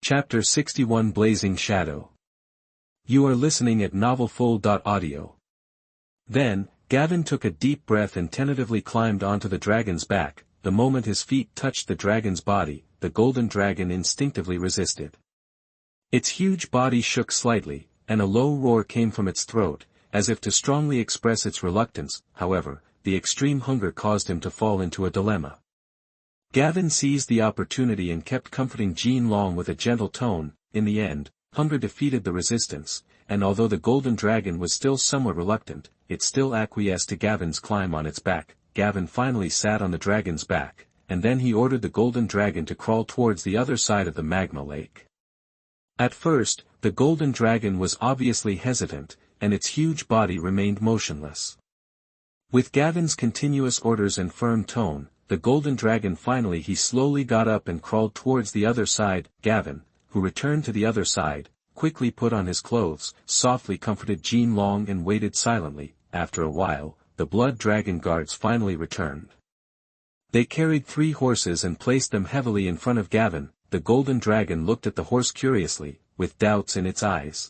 Chapter 61 Blazing Shadow. You are listening at novelfull.audio. Then, Gavin took a deep breath and tentatively climbed onto the dragon's back. The moment his feet touched the dragon's body, the golden dragon instinctively resisted. Its huge body shook slightly, and a low roar came from its throat, as if to strongly express its reluctance. However, the extreme hunger caused him to fall into a dilemma. Gavin seized the opportunity and kept comforting Jean Long with a gentle tone. In the end, hunger defeated the resistance, and although the golden dragon was still somewhat reluctant, it still acquiesced to Gavin's climb on its back. Gavin finally sat on the dragon's back, and then he ordered the golden dragon to crawl towards the other side of the magma lake. At first, the golden dragon was obviously hesitant, and its huge body remained motionless. With Gavin's continuous orders and firm tone, the golden dragon finally slowly got up and crawled towards the other side. Gavin, who returned to the other side, quickly put on his clothes, softly comforted Jean Long and waited silently. After a while, the blood dragon guards finally returned. They carried 3 horses and placed them heavily in front of Gavin. The golden dragon looked at the horse curiously, with doubts in its eyes.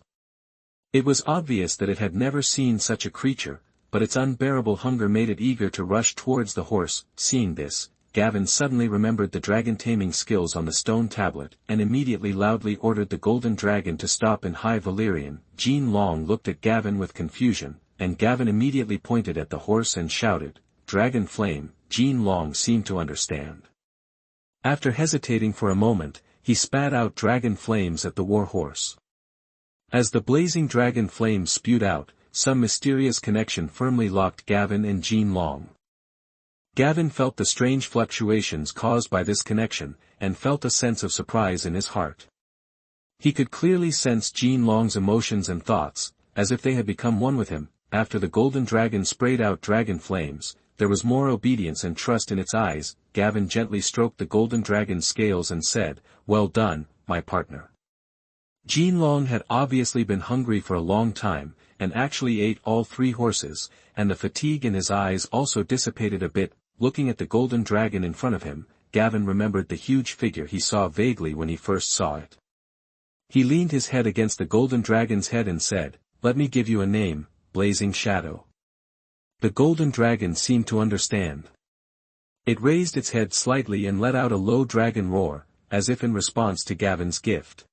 It was obvious that it had never seen such a creature, but its unbearable hunger made it eager to rush towards the horse. Seeing this, Gavin suddenly remembered the dragon taming skills on the stone tablet, and immediately loudly ordered the golden dragon to stop in High Valyrian. Jean Long looked at Gavin with confusion, and Gavin immediately pointed at the horse and shouted, "Dragon Flame." Jean Long seemed to understand. After hesitating for a moment, he spat out dragon flames at the war horse. As the blazing dragon flames spewed out, some mysterious connection firmly locked Gavin and Jean Long. Gavin felt the strange fluctuations caused by this connection, and felt a sense of surprise in his heart. He could clearly sense Jean Long's emotions and thoughts, as if they had become one with him. After the golden dragon sprayed out dragon flames, there was more obedience and trust in its eyes. Gavin gently stroked the golden dragon's scales and said, "Well done, my partner." Jean Long had obviously been hungry for a long time, and actually ate all 3 horses, and the fatigue in his eyes also dissipated a bit. Looking at the golden dragon in front of him, Gavin remembered the huge figure he saw vaguely when he first saw it. He leaned his head against the golden dragon's head and said, "Let me give you a name, Blazing Shadow." The golden dragon seemed to understand. It raised its head slightly and let out a low dragon roar, as if in response to Gavin's gift.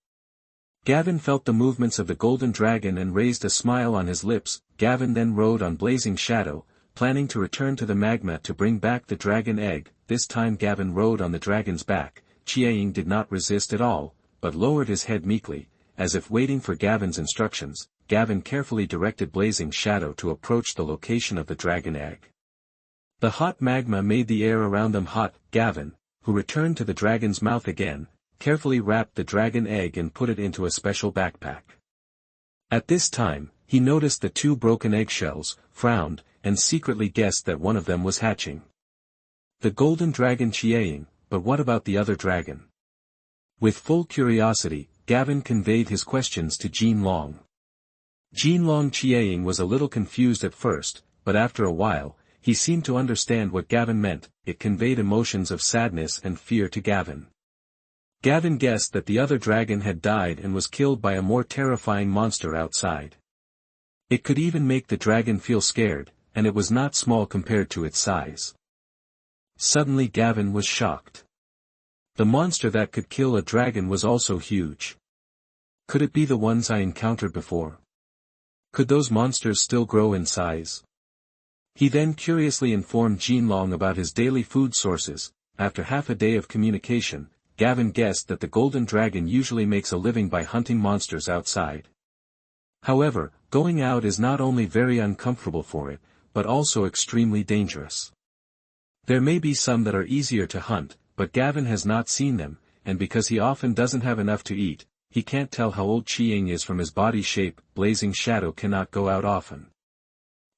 Gavin felt the movements of the golden dragon and raised a smile on his lips. Gavin then rode on Blazing Shadow, planning to return to the magma to bring back the dragon egg. This time Gavin rode on the dragon's back. Chiang did not resist at all, but lowered his head meekly, as if waiting for Gavin's instructions. Gavin carefully directed Blazing Shadow to approach the location of the dragon egg. The hot magma made the air around them hot. Gavin, who returned to the dragon's mouth again, carefully wrapped the dragon egg and put it into a special backpack. At this time, he noticed the 2 broken eggshells, frowned, and secretly guessed that one of them was hatching. The golden dragon Chiang, but what about the other dragon? With full curiosity, Gavin conveyed his questions to Jean Long. Jean Long Chiang was a little confused at first, but after a while, he seemed to understand what Gavin meant. It conveyed emotions of sadness and fear to Gavin. Gavin guessed that the other dragon had died and was killed by a more terrifying monster outside. It could even make the dragon feel scared, and it was not small compared to its size. Suddenly Gavin was shocked. The monster that could kill a dragon was also huge. Could it be the ones I encountered before? Could those monsters still grow in size? He then curiously informed Jean Long about his daily food sources. After half a day of communication, Gavin guessed that the golden dragon usually makes a living by hunting monsters outside. However, going out is not only very uncomfortable for it, but also extremely dangerous. There may be some that are easier to hunt, but Gavin has not seen them, and because he often doesn't have enough to eat, he can't tell how old Chiang is from his body shape. Blazing Shadow cannot go out often.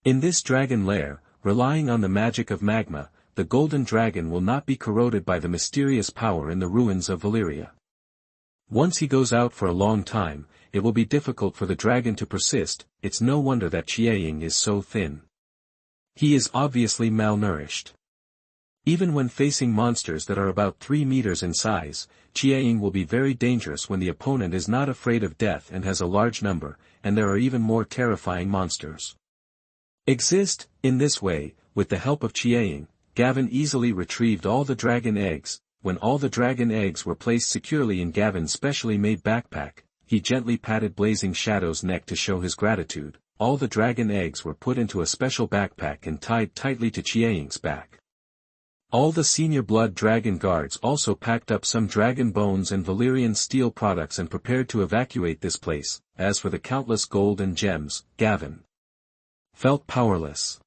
In this dragon lair, relying on the magic of magma, the golden dragon will not be corroded by the mysterious power in the ruins of Valyria. Once he goes out for a long time, it will be difficult for the dragon to persist. It's no wonder that Chiang is so thin. He is obviously malnourished. Even when facing monsters that are about 3 meters in size, Chiaing will be very dangerous when the opponent is not afraid of death and has a large number, and there are even more terrifying monsters. In this way, with the help of Chiaing, Gavin easily retrieved all the dragon eggs. When all the dragon eggs were placed securely in Gavin's specially made backpack, he gently patted Blazing Shadow's neck to show his gratitude. All the dragon eggs were put into a special backpack and tied tightly to Chiaing's back. All the senior blood dragon guards also packed up some dragon bones and Valyrian steel products and prepared to evacuate this place. As for the countless gold and gems, Gavin felt powerless.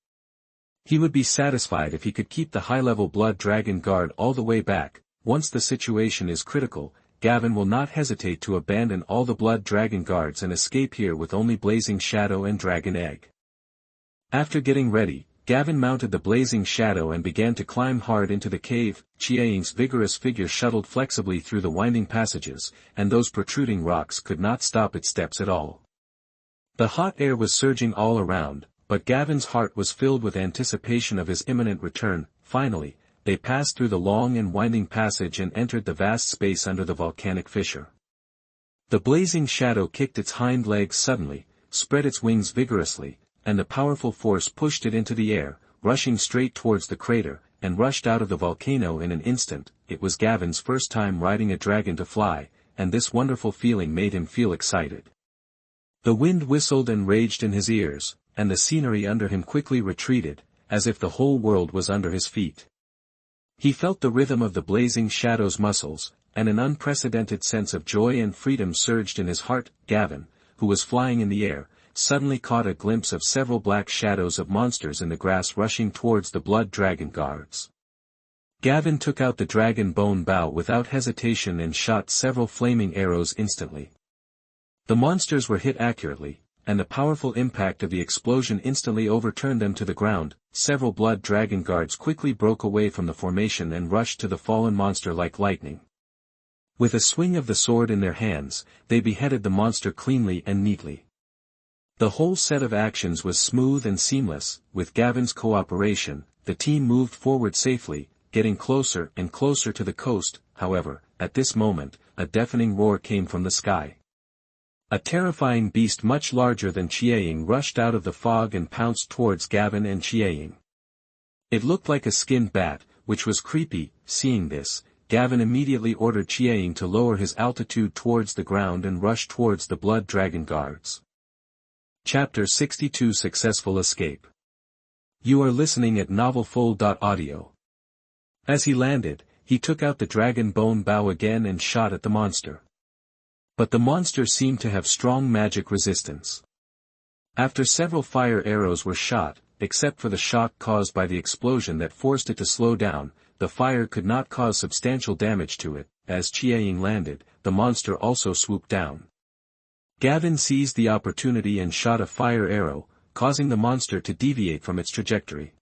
He would be satisfied if he could keep the high-level blood dragon guard all the way back. Once the situation is critical, Gavin will not hesitate to abandon all the blood dragon guards and escape here with only Blazing Shadow and Dragon Egg. After getting ready, Gavin mounted the Blazing Shadow and began to climb hard into the cave. Chiaing's vigorous figure shuttled flexibly through the winding passages, and those protruding rocks could not stop its steps at all. The hot air was surging all around, but Gavin's heart was filled with anticipation of his imminent return. Finally, they passed through the long and winding passage and entered the vast space under the volcanic fissure. The Blazing Shadow kicked its hind legs suddenly, spread its wings vigorously, and the powerful force pushed it into the air, rushing straight towards the crater, and rushed out of the volcano in an instant. It was Gavin's first time riding a dragon to fly, and this wonderful feeling made him feel excited. The wind whistled and raged in his ears, and the scenery under him quickly retreated, as if the whole world was under his feet. He felt the rhythm of the Blazing Shadow's muscles, and an unprecedented sense of joy and freedom surged in his heart. Gavin, who was flying in the air, suddenly caught a glimpse of several black shadows of monsters in the grass rushing towards the blood dragon guards. Gavin took out the dragon bone bow without hesitation and shot several flaming arrows instantly. The monsters were hit accurately, and the powerful impact of the explosion instantly overturned them to the ground. Several blood dragon guards quickly broke away from the formation and rushed to the fallen monster like lightning. With a swing of the sword in their hands, they beheaded the monster cleanly and neatly. The whole set of actions was smooth and seamless. With Gavin's cooperation, the team moved forward safely, getting closer and closer to the coast. However, at this moment, a deafening roar came from the sky. A terrifying beast much larger than Chiaing rushed out of the fog and pounced towards Gavin and Chiaing. It looked like a skinned bat, which was creepy. Seeing this, Gavin immediately ordered Chiaing to lower his altitude towards the ground and rush towards the blood dragon guards. Chapter 62 Successful Escape. You are listening at novelfull.audio. As he landed, he took out the dragon bone bow again and shot at the monster. But the monster seemed to have strong magic resistance. After several fire arrows were shot, except for the shock caused by the explosion that forced it to slow down, the fire could not cause substantial damage to it. As Chiaing landed, the monster also swooped down. Gavin seized the opportunity and shot a fire arrow, causing the monster to deviate from its trajectory.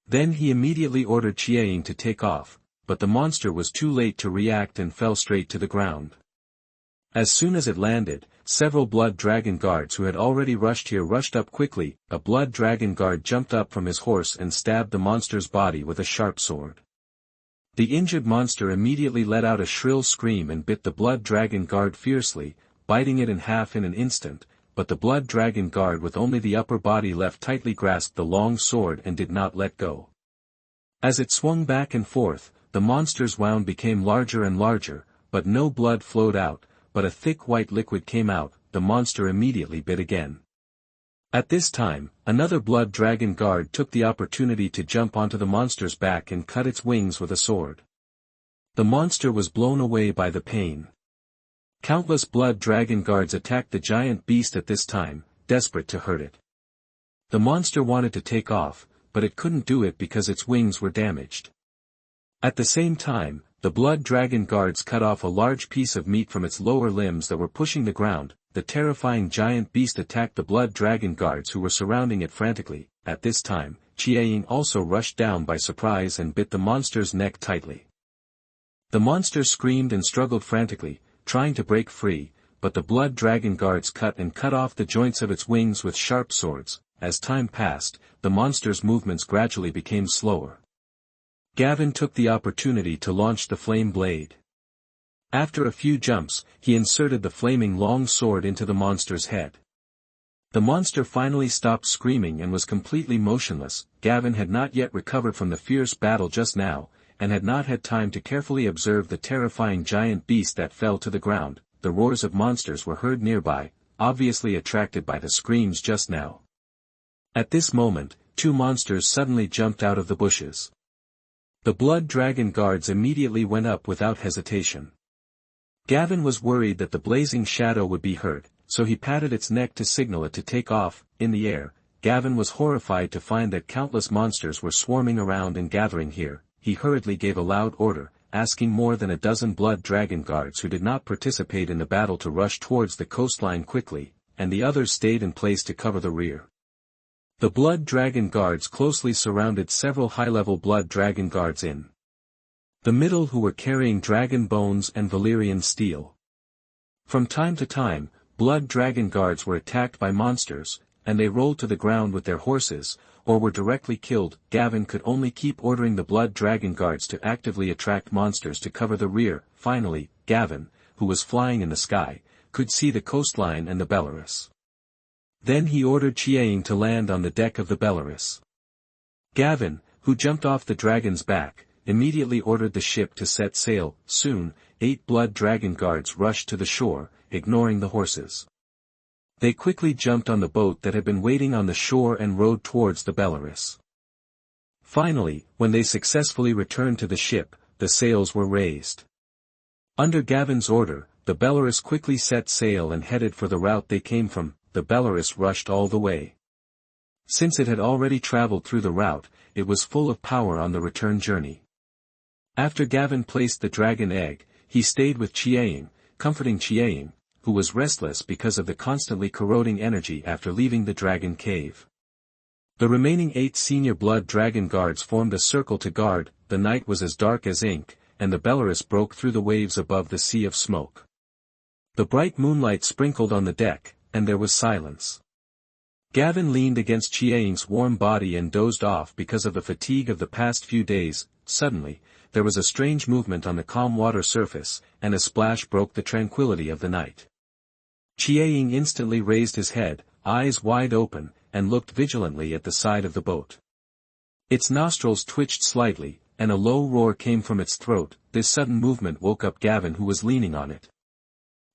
Then he immediately ordered Chiaing to take off, but the monster was too late to react and fell straight to the ground. As soon as it landed, several blood dragon guards who had already rushed here rushed up quickly. A blood dragon guard jumped up from his horse and stabbed the monster's body with a sharp sword. The injured monster immediately let out a shrill scream and bit the blood dragon guard fiercely, biting it in half in an instant, but the blood dragon guard with only the upper body left tightly grasped the long sword and did not let go. As it swung back and forth, the monster's wound became larger and larger, but no blood flowed out, but a thick white liquid came out. The monster immediately bit again. At this time, another blood dragon guard took the opportunity to jump onto the monster's back and cut its wings with a sword. The monster was blown away by the pain. Countless blood dragon guards attacked the giant beast at this time, desperate to hurt it. The monster wanted to take off, but it couldn't do it because its wings were damaged. At the same time, the blood dragon guards cut off a large piece of meat from its lower limbs that were pushing the ground. The terrifying giant beast attacked the blood dragon guards who were surrounding it frantically. At this time, Chiaing also rushed down by surprise and bit the monster's neck tightly. The monster screamed and struggled frantically, trying to break free, but the blood dragon guards cut off the joints of its wings with sharp swords. As time passed, the monster's movements gradually became slower. Gavin took the opportunity to launch the flame blade. After a few jumps, he inserted the flaming long sword into the monster's head. The monster finally stopped screaming and was completely motionless. Gavin had not yet recovered from the fierce battle just now, and had not had time to carefully observe the terrifying giant beast that fell to the ground. The roars of monsters were heard nearby, obviously attracted by the screams just now. At this moment, two monsters suddenly jumped out of the bushes. The blood dragon guards immediately went up without hesitation. Gavin was worried that the blazing shadow would be hurt, so he patted its neck to signal it to take off. In the air, Gavin was horrified to find that countless monsters were swarming around and gathering here. He hurriedly gave a loud order, asking more than a dozen blood dragon guards who did not participate in the battle to rush towards the coastline quickly, and the others stayed in place to cover the rear. The blood dragon guards closely surrounded several high-level blood dragon guards in the middle who were carrying dragon bones and Valyrian steel. From time to time, blood dragon guards were attacked by monsters, and they rolled to the ground with their horses, or were directly killed. Gavin could only keep ordering the blood dragon guards to actively attract monsters to cover the rear. Finally, Gavin, who was flying in the sky, could see the coastline and the Bellerys. Then he ordered Chiang to land on the deck of the Bellerys. Gavin, who jumped off the dragon's back, immediately ordered the ship to set sail. Soon, 8 blood dragon guards rushed to the shore, ignoring the horses. They quickly jumped on the boat that had been waiting on the shore and rowed towards the Bellerys. Finally, when they successfully returned to the ship, the sails were raised. Under Gavin's order, the Bellerys quickly set sail and headed for the route they came from. The Bellerys rushed all the way. Since it had already traveled through the route, it was full of power on the return journey. After Gavin placed the dragon egg, he stayed with Chiang, comforting Chiang, who was restless because of the constantly corroding energy after leaving the dragon cave. The remaining 8 senior blood dragon guards formed a circle to guard. The night was as dark as ink, and the Bellerys broke through the waves above the sea of smoke. The bright moonlight sprinkled on the deck, and there was silence. Gavin leaned against Chiang's warm body and dozed off because of the fatigue of the past few days. Suddenly, there was a strange movement on the calm water surface, and a splash broke the tranquility of the night. Chiang instantly raised his head, eyes wide open, and looked vigilantly at the side of the boat. Its nostrils twitched slightly, and a low roar came from its throat. This sudden movement woke up Gavin, who was leaning on it.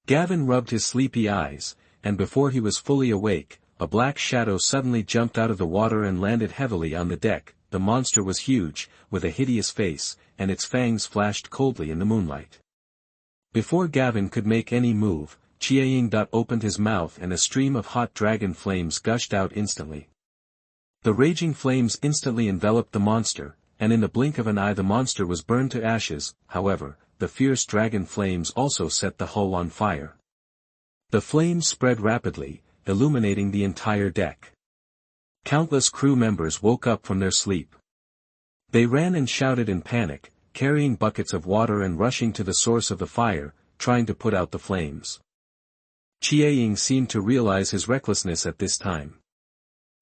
Gavin rubbed his sleepy eyes, and before he was fully awake, a black shadow suddenly jumped out of the water and landed heavily on the deck. The monster was huge, with a hideous face, and its fangs flashed coldly in the moonlight. Before Gavin could make any move, Chiang opened his mouth and a stream of hot dragon flames gushed out instantly. The raging flames instantly enveloped the monster, and in the blink of an eye the monster was burned to ashes. However, the fierce dragon flames also set the hull on fire. The flames spread rapidly, illuminating the entire deck. Countless crew members woke up from their sleep. They ran and shouted in panic, carrying buckets of water and rushing to the source of the fire, trying to put out the flames. Chiang seemed to realize his recklessness at this time.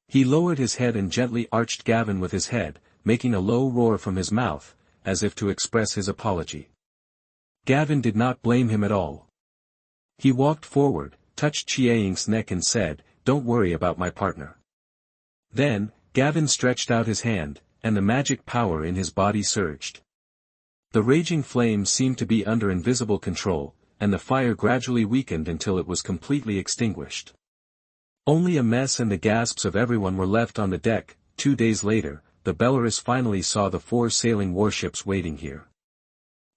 He lowered his head and gently arched Gavin with his head, making a low roar from his mouth, as if to express his apology. Gavin did not blame him at all. He walked forward, touched Chiang's neck and said, "Don't worry about my partner." Then, Gavin stretched out his hand, and the magic power in his body surged. The raging flames seemed to be under invisible control, and the fire gradually weakened until it was completely extinguished. Only a mess and the gasps of everyone were left on the deck. 2 days later, the Bellerys finally saw the 4 sailing warships waiting here.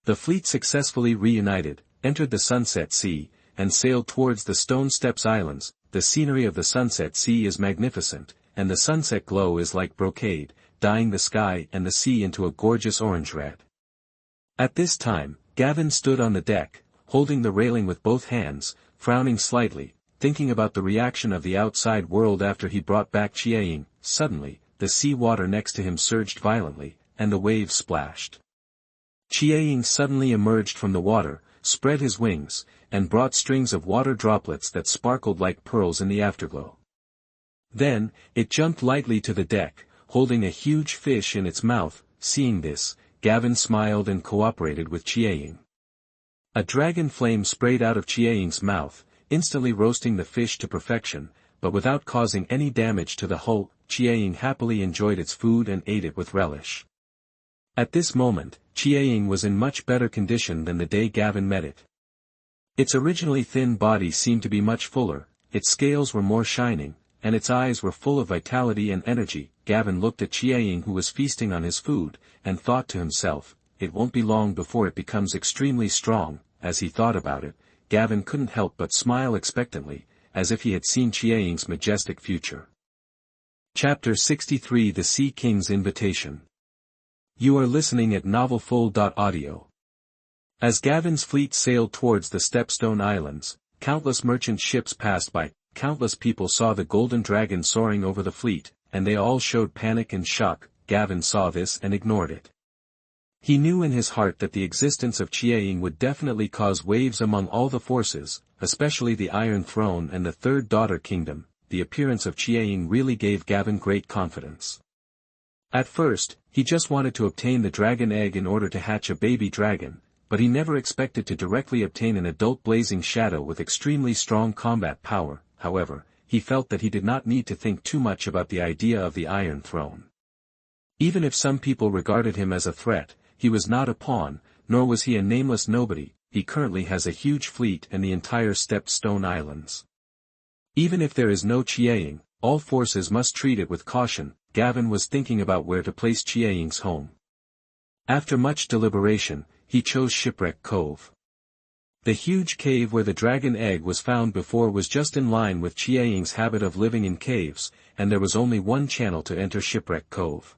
The fleet successfully reunited, entered the Sunset Sea, and sailed towards the Stone Steps Islands. The scenery of the Sunset Sea is magnificent, and the sunset glow is like brocade, dyeing the sky and the sea into a gorgeous orange red. At this time, Gavin stood on the deck, holding the railing with both hands, frowning slightly, thinking about the reaction of the outside world after he brought back Chiang. Suddenly, the sea water next to him surged violently, and the waves splashed. Chiang suddenly emerged from the water, spread his wings, and brought strings of water droplets that sparkled like pearls in the afterglow. Then, it jumped lightly to the deck, holding a huge fish in its mouth. Seeing this, Gavin smiled and cooperated with Chiaying. A dragon flame sprayed out of Chiaying's mouth, instantly roasting the fish to perfection, but without causing any damage to the hull. Chiaying happily enjoyed its food and ate it with relish. At this moment, Chiaying was in much better condition than the day Gavin met it. Its originally thin body seemed to be much fuller, its scales were more shining, and its eyes were full of vitality and energy. Gavin looked at Chiaying, who was feasting on his food, and thought to himself, it won't be long before it becomes extremely strong. As he thought about it, Gavin couldn't help but smile expectantly, as if he had seen Chiaying's majestic future. Chapter 63 The Sea King's Invitation. You are listening at novelfull.audio. As Gavin's fleet sailed towards the Stepstone Islands, countless merchant ships passed by, countless people saw the golden dragon soaring over the fleet, and they all showed panic and shock. Gavin saw this and ignored it. He knew in his heart that the existence of Chiaying would definitely cause waves among all the forces, especially the Iron Throne and the Third Daughter Kingdom. The appearance of Chiaying really gave Gavin great confidence. At first, he just wanted to obtain the dragon egg in order to hatch a baby dragon, but he never expected to directly obtain an adult blazing shadow with extremely strong combat power. However, he felt that he did not need to think too much about the idea of the Iron Throne. Even if some people regarded him as a threat, he was not a pawn, nor was he a nameless nobody. He currently has a huge fleet and the entire Stepstone Islands. Even if there is no Chiaying, all forces must treat it with caution. Gavin was thinking about where to place Chiaying's home. After much deliberation, he chose Shipwreck Cove. The huge cave where the dragon egg was found before was just in line with Chiaying's habit of living in caves, and there was only one channel to enter Shipwreck Cove.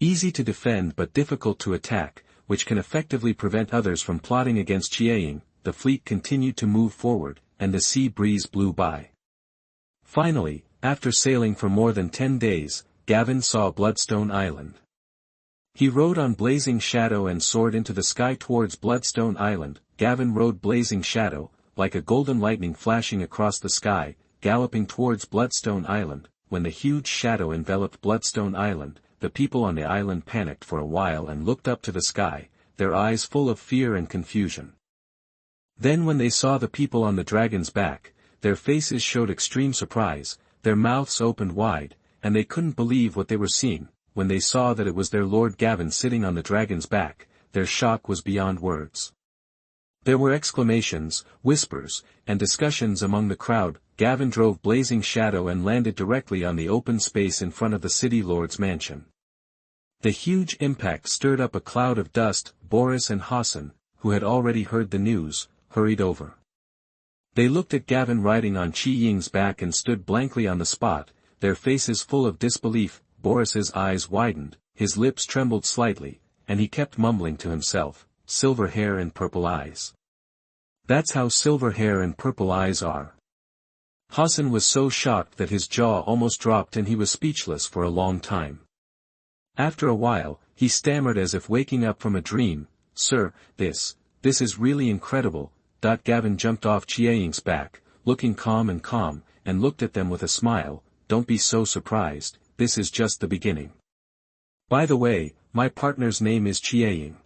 Easy to defend but difficult to attack, which can effectively prevent others from plotting against Chiaying. The fleet continued to move forward, and the sea breeze blew by. Finally, after sailing for more than 10 days, Gavin saw Bloodstone Island. He rode on Blazing Shadow and soared into the sky towards Bloodstone Island. Gavin rode Blazing Shadow, like a golden lightning flashing across the sky, galloping towards Bloodstone Island. When the huge shadow enveloped Bloodstone Island, the people on the island panicked for a while and looked up to the sky, their eyes full of fear and confusion. Then when they saw the people on the dragon's back, their faces showed extreme surprise, their mouths opened wide, and they couldn't believe what they were seeing. When they saw that it was their Lord Gavin sitting on the dragon's back, their shock was beyond words. There were exclamations, whispers, and discussions among the crowd. Gavin drove Blazing Shadow and landed directly on the open space in front of the city lord's mansion. The huge impact stirred up a cloud of dust. Boris and Hassan, who had already heard the news, hurried over. They looked at Gavin riding on Chiaying's back and stood blankly on the spot, their faces full of disbelief. Boris's eyes widened, his lips trembled slightly, and he kept mumbling to himself, silver hair and purple eyes. That's how silver hair and purple eyes are. Hassan was so shocked that his jaw almost dropped and he was speechless for a long time. After a while, he stammered as if waking up from a dream, "Sir, this is really incredible." Gavin jumped off Chiaying's back, looking calm, and looked at them with a smile. "Don't be so surprised, this is just the beginning. By the way, my partner's name is Chiaying."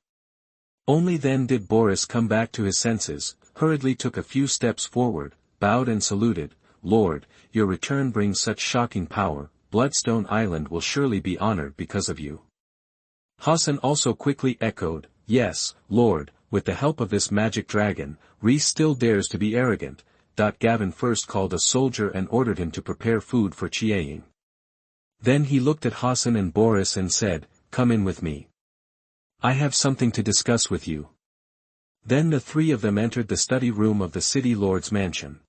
Only then did Boris come back to his senses, hurriedly took a few steps forward, bowed and saluted. "Lord, your return brings such shocking power. Bloodstone Island will surely be honored because of you." Hassan also quickly echoed, "Yes, Lord, with the help of this magic dragon, Rhys still dares to be arrogant." Gavin first called a soldier and ordered him to prepare food for Chiaying. Then he looked at Hassan and Boris and said, "Come in with me. I have something to discuss with you." Then the three of them entered the study room of the city lord's mansion.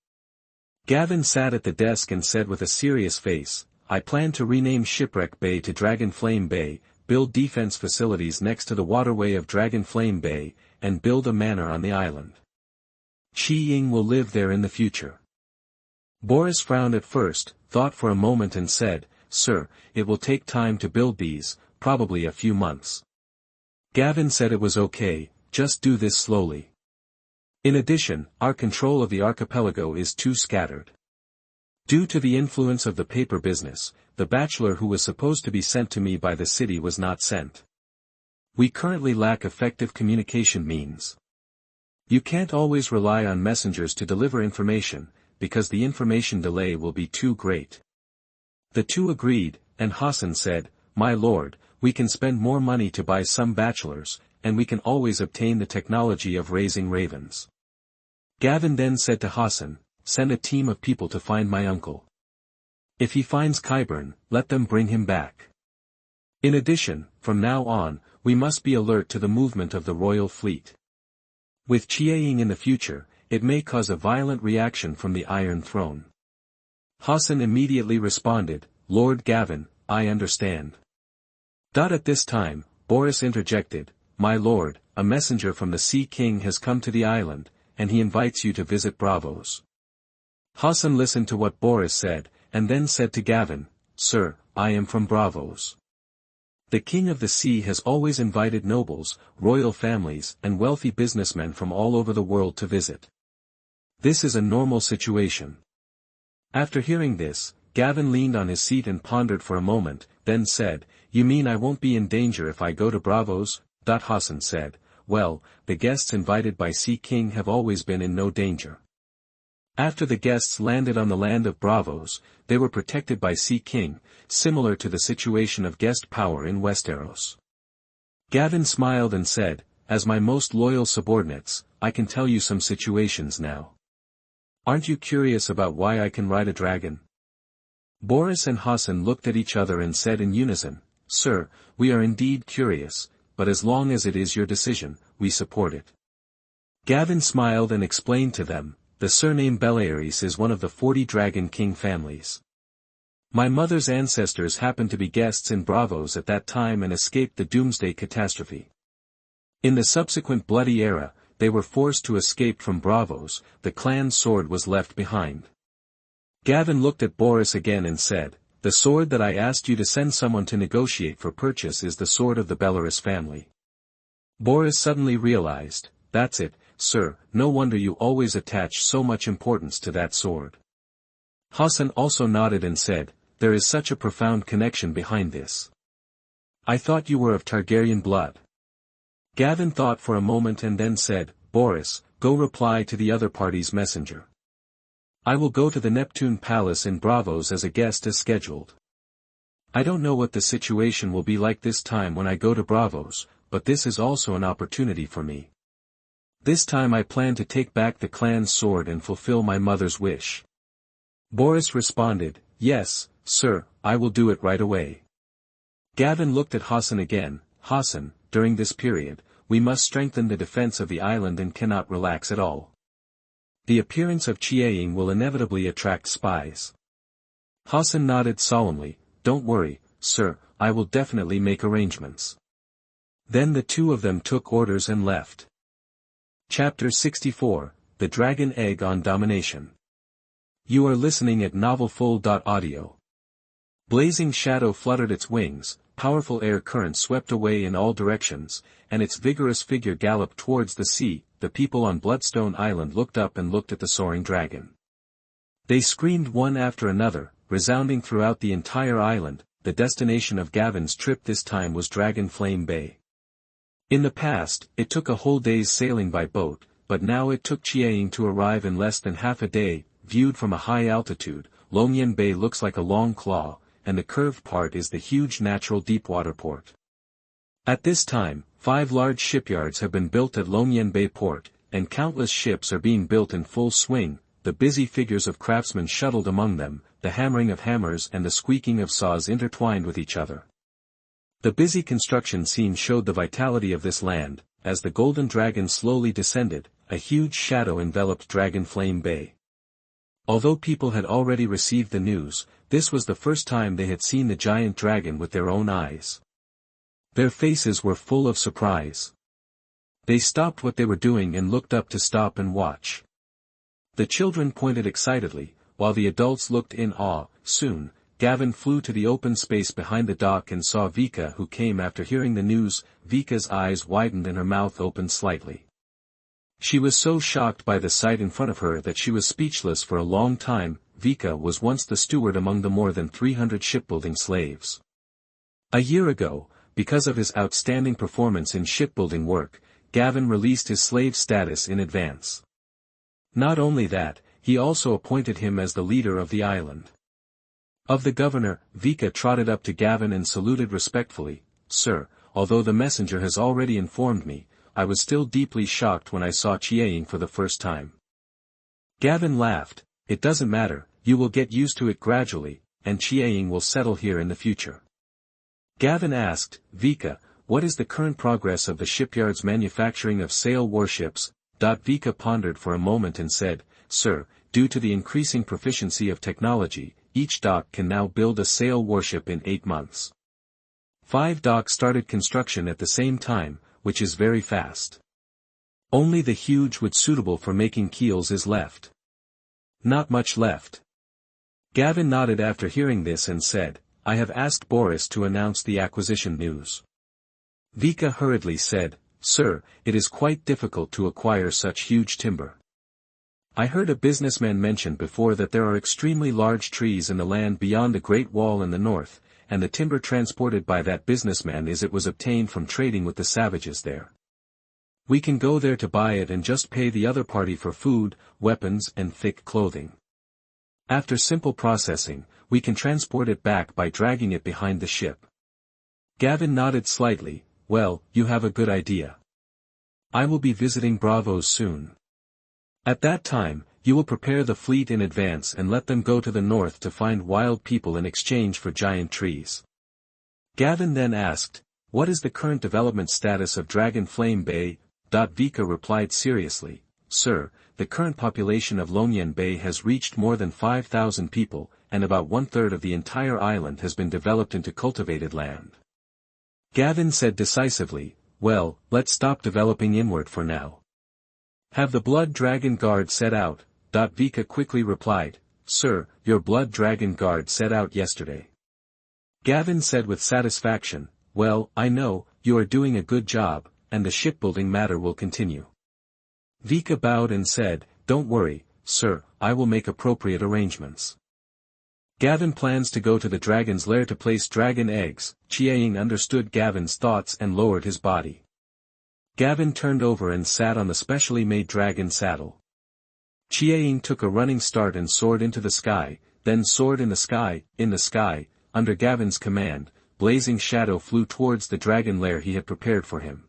Gavin sat at the desk and said with a serious face, "I plan to rename Shipwreck Bay to Dragonflame Bay, build defense facilities next to the waterway of Dragonflame Bay, and build a manor on the island. Chiaying will live there in the future." Boris frowned at first, thought for a moment and said, "Sir, it will take time to build these, probably a few months." Gavin said it was okay, just do this slowly. In addition, our control of the archipelago is too scattered. Due to the influence of the paper business, the bachelor who was supposed to be sent to me by the city was not sent. We currently lack effective communication means. You can't always rely on messengers to deliver information, because the information delay will be too great. The two agreed, and Hassan said, "My lord, we can spend more money to buy some bachelors, and we can always obtain the technology of raising ravens." Gavin then said to Hassan, "Send a team of people to find my uncle. If he finds Qyburn, let them bring him back. In addition, from now on, we must be alert to the movement of the royal fleet. With Chiaing in the future, it may cause a violent reaction from the Iron Throne." Hassan immediately responded, "Lord Gavin, I understand." At this time, Boris interjected, "My lord, a messenger from the Sea King has come to the island, and he invites you to visit Braavos." Hassan listened to what Boris said, and then said to Gavin, "Sir, I am from Braavos. The King of the Sea has always invited nobles, royal families, and wealthy businessmen from all over the world to visit. This is a normal situation." After hearing this, Gavin leaned on his seat and pondered for a moment, then said, "You mean I won't be in danger if I go to Braavos?" Hassan said, "Well, the guests invited by Sea King have always been in no danger. After the guests landed on the land of Braavos, they were protected by Sea King, similar to the situation of guest power in Westeros." Gavin smiled and said, "As my most loyal subordinates, I can tell you some situations now. Aren't you curious about why I can ride a dragon?" Boris and Hassan looked at each other and said in unison, "Sir, we are indeed curious, but as long as it is your decision, we support it." Gavin smiled and explained to them, "The surname Bellerys is one of the 40 Dragon King families. My mother's ancestors happened to be guests in Braavos at that time and escaped the Doomsday catastrophe. In the subsequent bloody era, they were forced to escape from Braavos, the clan's sword was left behind." Gavin looked at Boris again and said, "The sword that I asked you to send someone to negotiate for purchase is the sword of the Bellerys family." Boris suddenly realized, "That's it, sir, no wonder you always attach so much importance to that sword." Hassan also nodded and said, "There is such a profound connection behind this. I thought you were of Targaryen blood." Gavin thought for a moment and then said, "Boris, go reply to the other party's messenger. I will go to the Neptune Palace in Braavos as a guest as scheduled. I don't know what the situation will be like this time when I go to Braavos, but this is also an opportunity for me. This time I plan to take back the clan's sword and fulfill my mother's wish." Boris responded, "Yes, sir, I will do it right away." Gavin looked at Hassan again. "Hassan, during this period, we must strengthen the defense of the island and cannot relax at all. The appearance of Chiaing will inevitably attract spies." Hassan nodded solemnly, "Don't worry, sir, I will definitely make arrangements." Then the two of them took orders and left. Chapter 64, The Dragon Egg on Domination. You are listening at novelfull.audio. Blazing shadow fluttered its wings, powerful air currents swept away in all directions, and its vigorous figure galloped towards the sea. The people on Bloodstone Island looked up and looked at the soaring dragon. They screamed one after another, resounding throughout the entire island. The destination of Gavin's trip this time was Dragon Flame Bay. In the past, it took a whole day's sailing by boat, but now it took Chiaing to arrive in less than half a day. Viewed from a high altitude, Longyan Bay looks like a long claw, and the curved part is the huge natural deepwater port. At this time, 5 large shipyards have been built at Longyan Bay port, and countless ships are being built in full swing. The busy figures of craftsmen shuttled among them, the hammering of hammers and the squeaking of saws intertwined with each other. The busy construction scene showed the vitality of this land. As the golden dragon slowly descended, a huge shadow enveloped Dragon Flame Bay. Although people had already received the news, this was the first time they had seen the giant dragon with their own eyes. Their faces were full of surprise. They stopped what they were doing and looked up to stop and watch. The children pointed excitedly, while the adults looked in awe. Soon, Gavin flew to the open space behind the dock and saw Vika, who came after hearing the news. Vika's eyes widened and her mouth opened slightly. She was so shocked by the sight in front of her that she was speechless for a long time. Vika was once the steward among the more than 300 shipbuilding slaves. A year ago, because of his outstanding performance in shipbuilding work, Gavin released his slave status in advance. Not only that, he also appointed him as the leader of the island. Of the governor, Vika trotted up to Gavin and saluted respectfully. "Sir, although the messenger has already informed me, I was still deeply shocked when I saw Chiang for the first time." Gavin laughed. "It doesn't matter, you will get used to it gradually, and Chiang will settle here in the future." Gavin asked, "Vika, what is the current progress of the shipyard's manufacturing of sail warships?" Vika pondered for a moment and said, "Sir, due to the increasing proficiency of technology, each dock can now build a sail warship in 8 months. 5 docks started construction at the same time, which is very fast. Only the huge wood suitable for making keels is left. Not much left." Gavin nodded after hearing this and said, "I have asked Boris to announce the acquisition news." Vika hurriedly said, "Sir, it is quite difficult to acquire such huge timber. I heard a businessman mention before that there are extremely large trees in the land beyond the Great Wall in the north, and the timber transported by that businessman was obtained from trading with the savages there. We can go there to buy it and just pay the other party for food, weapons and thick clothing. After simple processing, we can transport it back by dragging it behind the ship." Gavin nodded slightly. "Well, you have a good idea. I will be visiting Braavos soon. At that time, you will prepare the fleet in advance and let them go to the north to find wild people in exchange for giant trees." Gavin then asked, "What is the current development status of Dragon Flame Bay?" Vika replied seriously, "Sir, the current population of Lonyen Bay has reached more than 5,000 people, and about 1/3 of the entire island has been developed into cultivated land." Gavin said decisively, "Well, let's stop developing inward for now. Have the Blood Dragon Guard set out?" Vika quickly replied, "Sir, your Blood Dragon Guard set out yesterday." Gavin said with satisfaction, "Well, I know, you are doing a good job, and the shipbuilding matter will continue." Vika bowed and said, "Don't worry, sir, I will make appropriate arrangements." Gavin plans to go to the dragon's lair to place dragon eggs. Chiang understood Gavin's thoughts and lowered his body. Gavin turned over and sat on the specially made dragon saddle. Chiang took a running start and soared into the sky, then soared in the sky, under Gavin's command. Blazing Shadow flew towards the dragon lair he had prepared for him.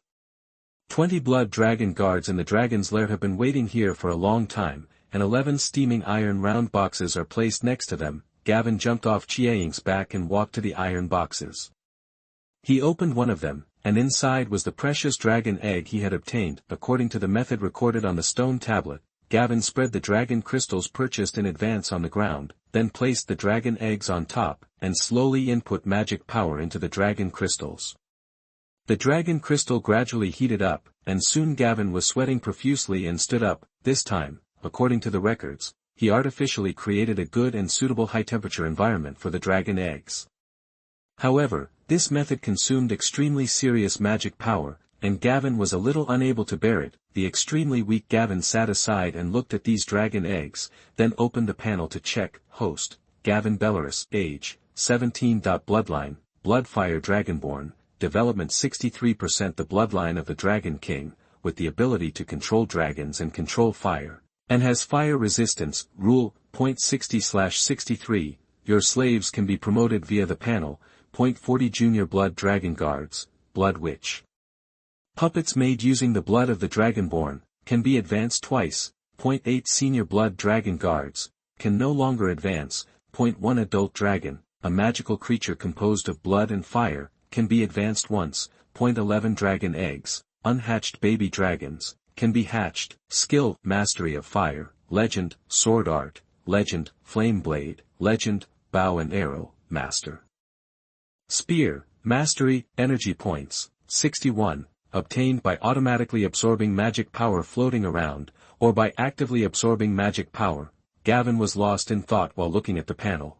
20 blood dragon guards in the dragon's lair have been waiting here for a long time, and 11 steaming iron round boxes are placed next to them. Gavin jumped off Chiang's back and walked to the iron boxes. He opened one of them, and inside was the precious dragon egg he had obtained. According to the method recorded on the stone tablet, Gavin spread the dragon crystals purchased in advance on the ground, then placed the dragon eggs on top, and slowly input magic power into the dragon crystals. The dragon crystal gradually heated up, and soon Gavin was sweating profusely and stood up. This time, according to the records, he artificially created a good and suitable high-temperature environment for the dragon eggs. However, this method consumed extremely serious magic power, and Gavin was a little unable to bear it. The extremely weak Gavin sat aside and looked at these dragon eggs, then opened the panel to check. Host, Gavin Bellerys, age, 17. Bloodline, Bloodfire Dragonborn, development 63%. The bloodline of the Dragon King, with the ability to control dragons and control fire, and has fire resistance. Rule, .60/63, your slaves can be promoted via the panel. .40 Junior Blood Dragon Guards, Blood Witch. Puppets made using the blood of the Dragonborn, can be advanced twice. .8 Senior Blood Dragon Guards, can no longer advance. .1 Adult Dragon, a magical creature composed of blood and fire, can be advanced once. .11 Dragon Eggs, unhatched baby dragons, can be hatched. Skill, Mastery of Fire, Legend, Sword Art, Legend, Flame Blade, Legend, Bow and Arrow, Master. Spear, Mastery, Energy Points, 61, obtained by automatically absorbing magic power floating around, or by actively absorbing magic power. Gavin was lost in thought while looking at the panel.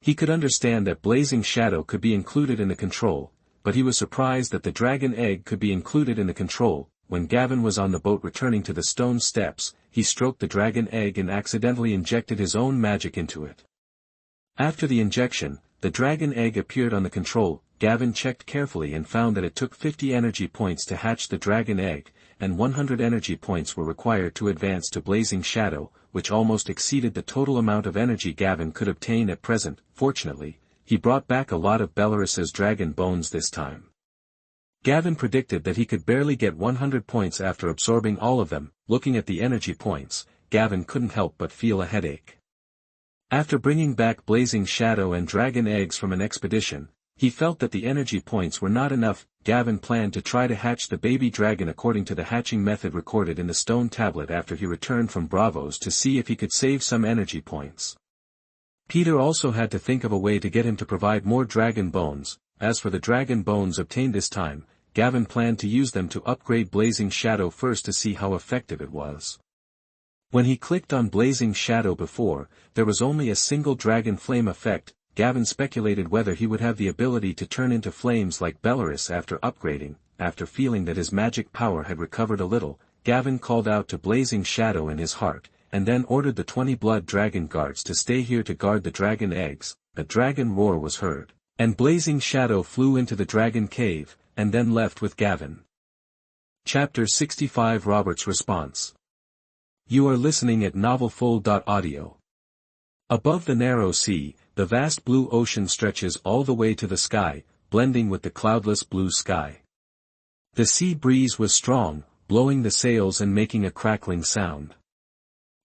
He could understand that Blazing Shadow could be included in the control, but he was surprised that the dragon egg could be included in the control. When Gavin was on the boat returning to the stone steps, he stroked the dragon egg and accidentally injected his own magic into it. After the injection, the dragon egg appeared on the control. Gavin checked carefully and found that it took 50 energy points to hatch the dragon egg, and 100 energy points were required to advance to Blazing Shadow, which almost exceeded the total amount of energy Gavin could obtain at present. Fortunately, he brought back a lot of Bellerys' dragon bones this time. Gavin predicted that he could barely get 100 points after absorbing all of them. Looking at the energy points, Gavin couldn't help but feel a headache. After bringing back Blazing Shadow and dragon eggs from an expedition, he felt that the energy points were not enough. Gavin planned to try to hatch the baby dragon according to the hatching method recorded in the stone tablet after he returned from Braavos to see if he could save some energy points. Peter also had to think of a way to get him to provide more dragon bones. As for the dragon bones obtained this time, Gavin planned to use them to upgrade Blazing Shadow first to see how effective it was. When he clicked on Blazing Shadow before, there was only a single dragon flame effect. Gavin speculated whether he would have the ability to turn into flames like Bellerys after upgrading. After feeling that his magic power had recovered a little, Gavin called out to Blazing Shadow in his heart, and then ordered the 20 blood dragon guards to stay here to guard the dragon eggs. A dragon roar was heard, and Blazing Shadow flew into the dragon cave, and then left with Gavin. Chapter 65 Robert's Response. You are listening at novelfull.audio. Above the narrow sea, the vast blue ocean stretches all the way to the sky, blending with the cloudless blue sky. The sea breeze was strong, blowing the sails and making a crackling sound.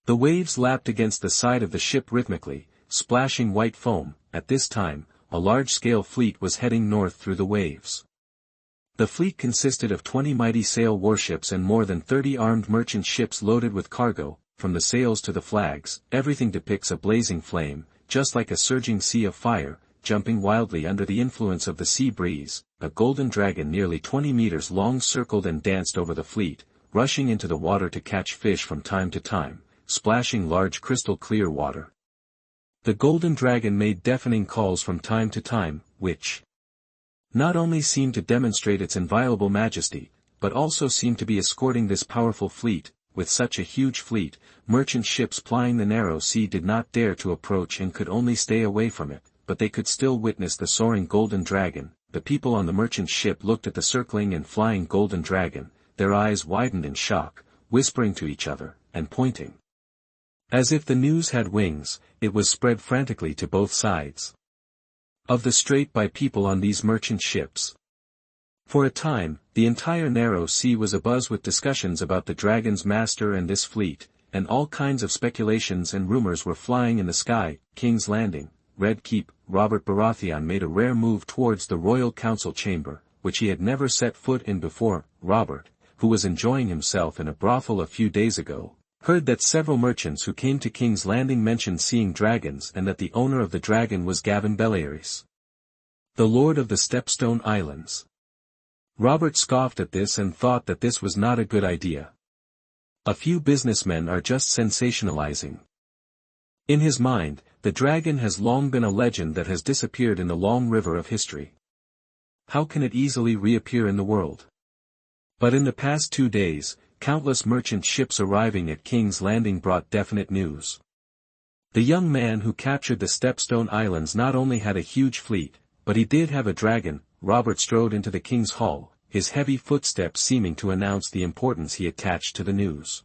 The waves lapped against the side of the ship rhythmically, splashing white foam. At this time, a large-scale fleet was heading north through the waves. The fleet consisted of 20 mighty sail warships and more than 30 armed merchant ships loaded with cargo. From the sails to the flags, everything depicts a blazing flame, just like a surging sea of fire, jumping wildly under the influence of the sea breeze. A golden dragon nearly 20 meters long circled and danced over the fleet, rushing into the water to catch fish from time to time, splashing large crystal-clear water. The golden dragon made deafening calls from time to time, which not only seemed to demonstrate its inviolable majesty, but also seemed to be escorting this powerful fleet. With such a huge fleet, merchant ships plying the narrow sea did not dare to approach and could only stay away from it, but they could still witness the soaring golden dragon. The people on the merchant ship looked at the circling and flying golden dragon, their eyes widened in shock, whispering to each other, and pointing. As if the news had wings, it was spread frantically to both sides of the strait by people on these merchant ships. For a time, the entire narrow sea was abuzz with discussions about the dragon's master and this fleet, and all kinds of speculations and rumors were flying in the sky. King's Landing, Red Keep. Robert Baratheon made a rare move towards the royal council chamber, which he had never set foot in before. Robert, who was enjoying himself in a brothel a few days ago, heard that several merchants who came to King's Landing mentioned seeing dragons and that the owner of the dragon was Gavin Bellerys, the lord of the Stepstone Islands. Robert scoffed at this and thought that this was not a good idea. A few businessmen are just sensationalizing. In his mind, the dragon has long been a legend that has disappeared in the long river of history. How can it easily reappear in the world? But in the past 2 days, countless merchant ships arriving at King's Landing brought definite news. The young man who captured the Stepstone Islands not only had a huge fleet, but he did have a dragon. Robert strode into the king's hall, his heavy footsteps seeming to announce the importance he attached to the news.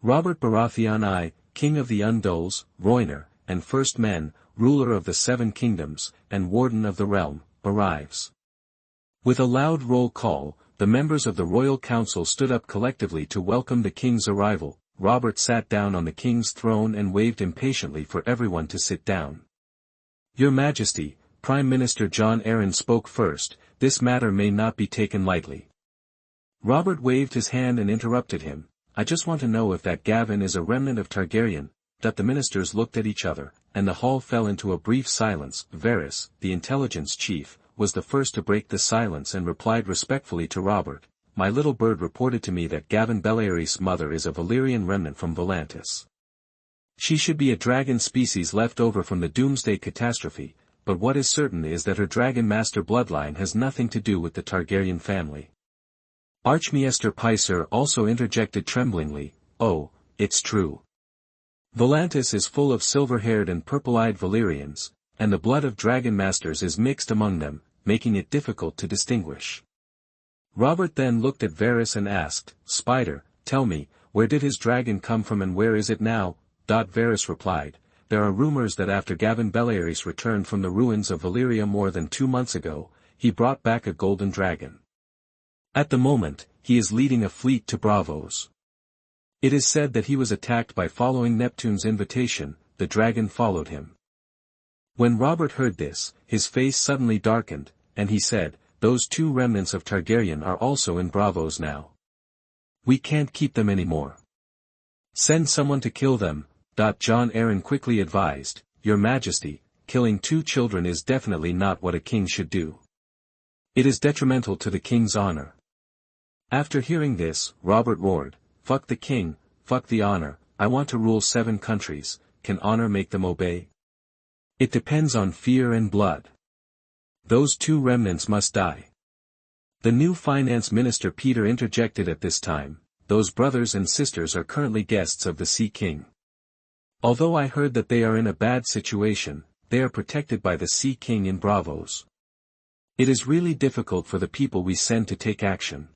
Robert Baratheon I, King of the Undulls, Royner, and First Men, ruler of the 7 kingdoms, and warden of the realm, arrives. With a loud roll call, the members of the royal council stood up collectively to welcome the king's arrival. Robert sat down on the king's throne and waved impatiently for everyone to sit down. Your Majesty, Prime Minister Jon Arryn spoke first, this matter may not be taken lightly. Robert waved his hand and interrupted him. I just want to know if that Gavin is a remnant of Targaryen. That the ministers looked at each other, and the hall fell into a brief silence. Varys, the intelligence chief, was the first to break the silence and replied respectfully to Robert. My little bird reported to me that Gavin Bellerys' mother is a Valyrian remnant from Volantis. She should be a dragon species left over from the Doomsday catastrophe, but what is certain is that her dragon master bloodline has nothing to do with the Targaryen family. Archmaester Pycer also interjected tremblingly, Oh, it's true. Volantis is full of silver-haired and purple-eyed Valyrians, and the blood of dragon masters is mixed among them. making it difficult to distinguish. Robert then looked at Varys and asked, "Spider, tell me, where did his dragon come from and where is it now?" Varys replied, "There are rumors that after Gavin Bellerys returned from the ruins of Valyria more than 2 months ago, he brought back a golden dragon. At the moment, he is leading a fleet to Braavos. It is said that he was attacked by following Neptune's invitation, the dragon followed him." When Robert heard this, his face suddenly darkened, and he said, "Those 2 remnants of Targaryen are also in Braavos now. We can't keep them anymore. Send someone to kill them." Jon Arryn quickly advised, "Your Majesty, killing 2 children is definitely not what a king should do. It is detrimental to the king's honor." After hearing this, Robert roared, "Fuck the king, fuck the honor, I want to rule 7 countries, can honor make them obey? It depends on fear and blood. Those 2 remnants must die." The new finance minister Peter interjected at this time, "Those brothers and sisters are currently guests of the Sea King. Although I heard that they are in a bad situation, they are protected by the Sea King in Braavos. It is really difficult for the people we send to take action."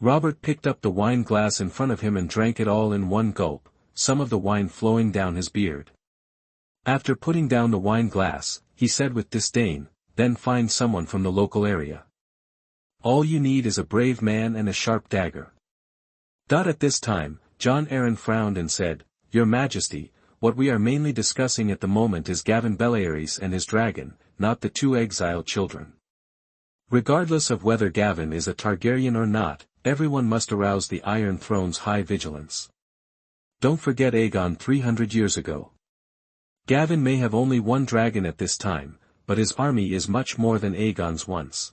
Robert picked up the wine glass in front of him and drank it all in one gulp, some of the wine flowing down his beard. After putting down the wine glass, he said with disdain, "Then find someone from the local area. All you need is a brave man and a sharp dagger." At this time, Jon Arryn frowned and said, "Your Majesty, what we are mainly discussing at the moment is Gavin Bellerys and his dragon, not the 2 exiled children. Regardless of whether Gavin is a Targaryen or not, everyone must arouse the Iron Throne's high vigilance. Don't forget Aegon 300 years ago. Gavin may have only 1 dragon at this time, but his army is much more than Aegon's once."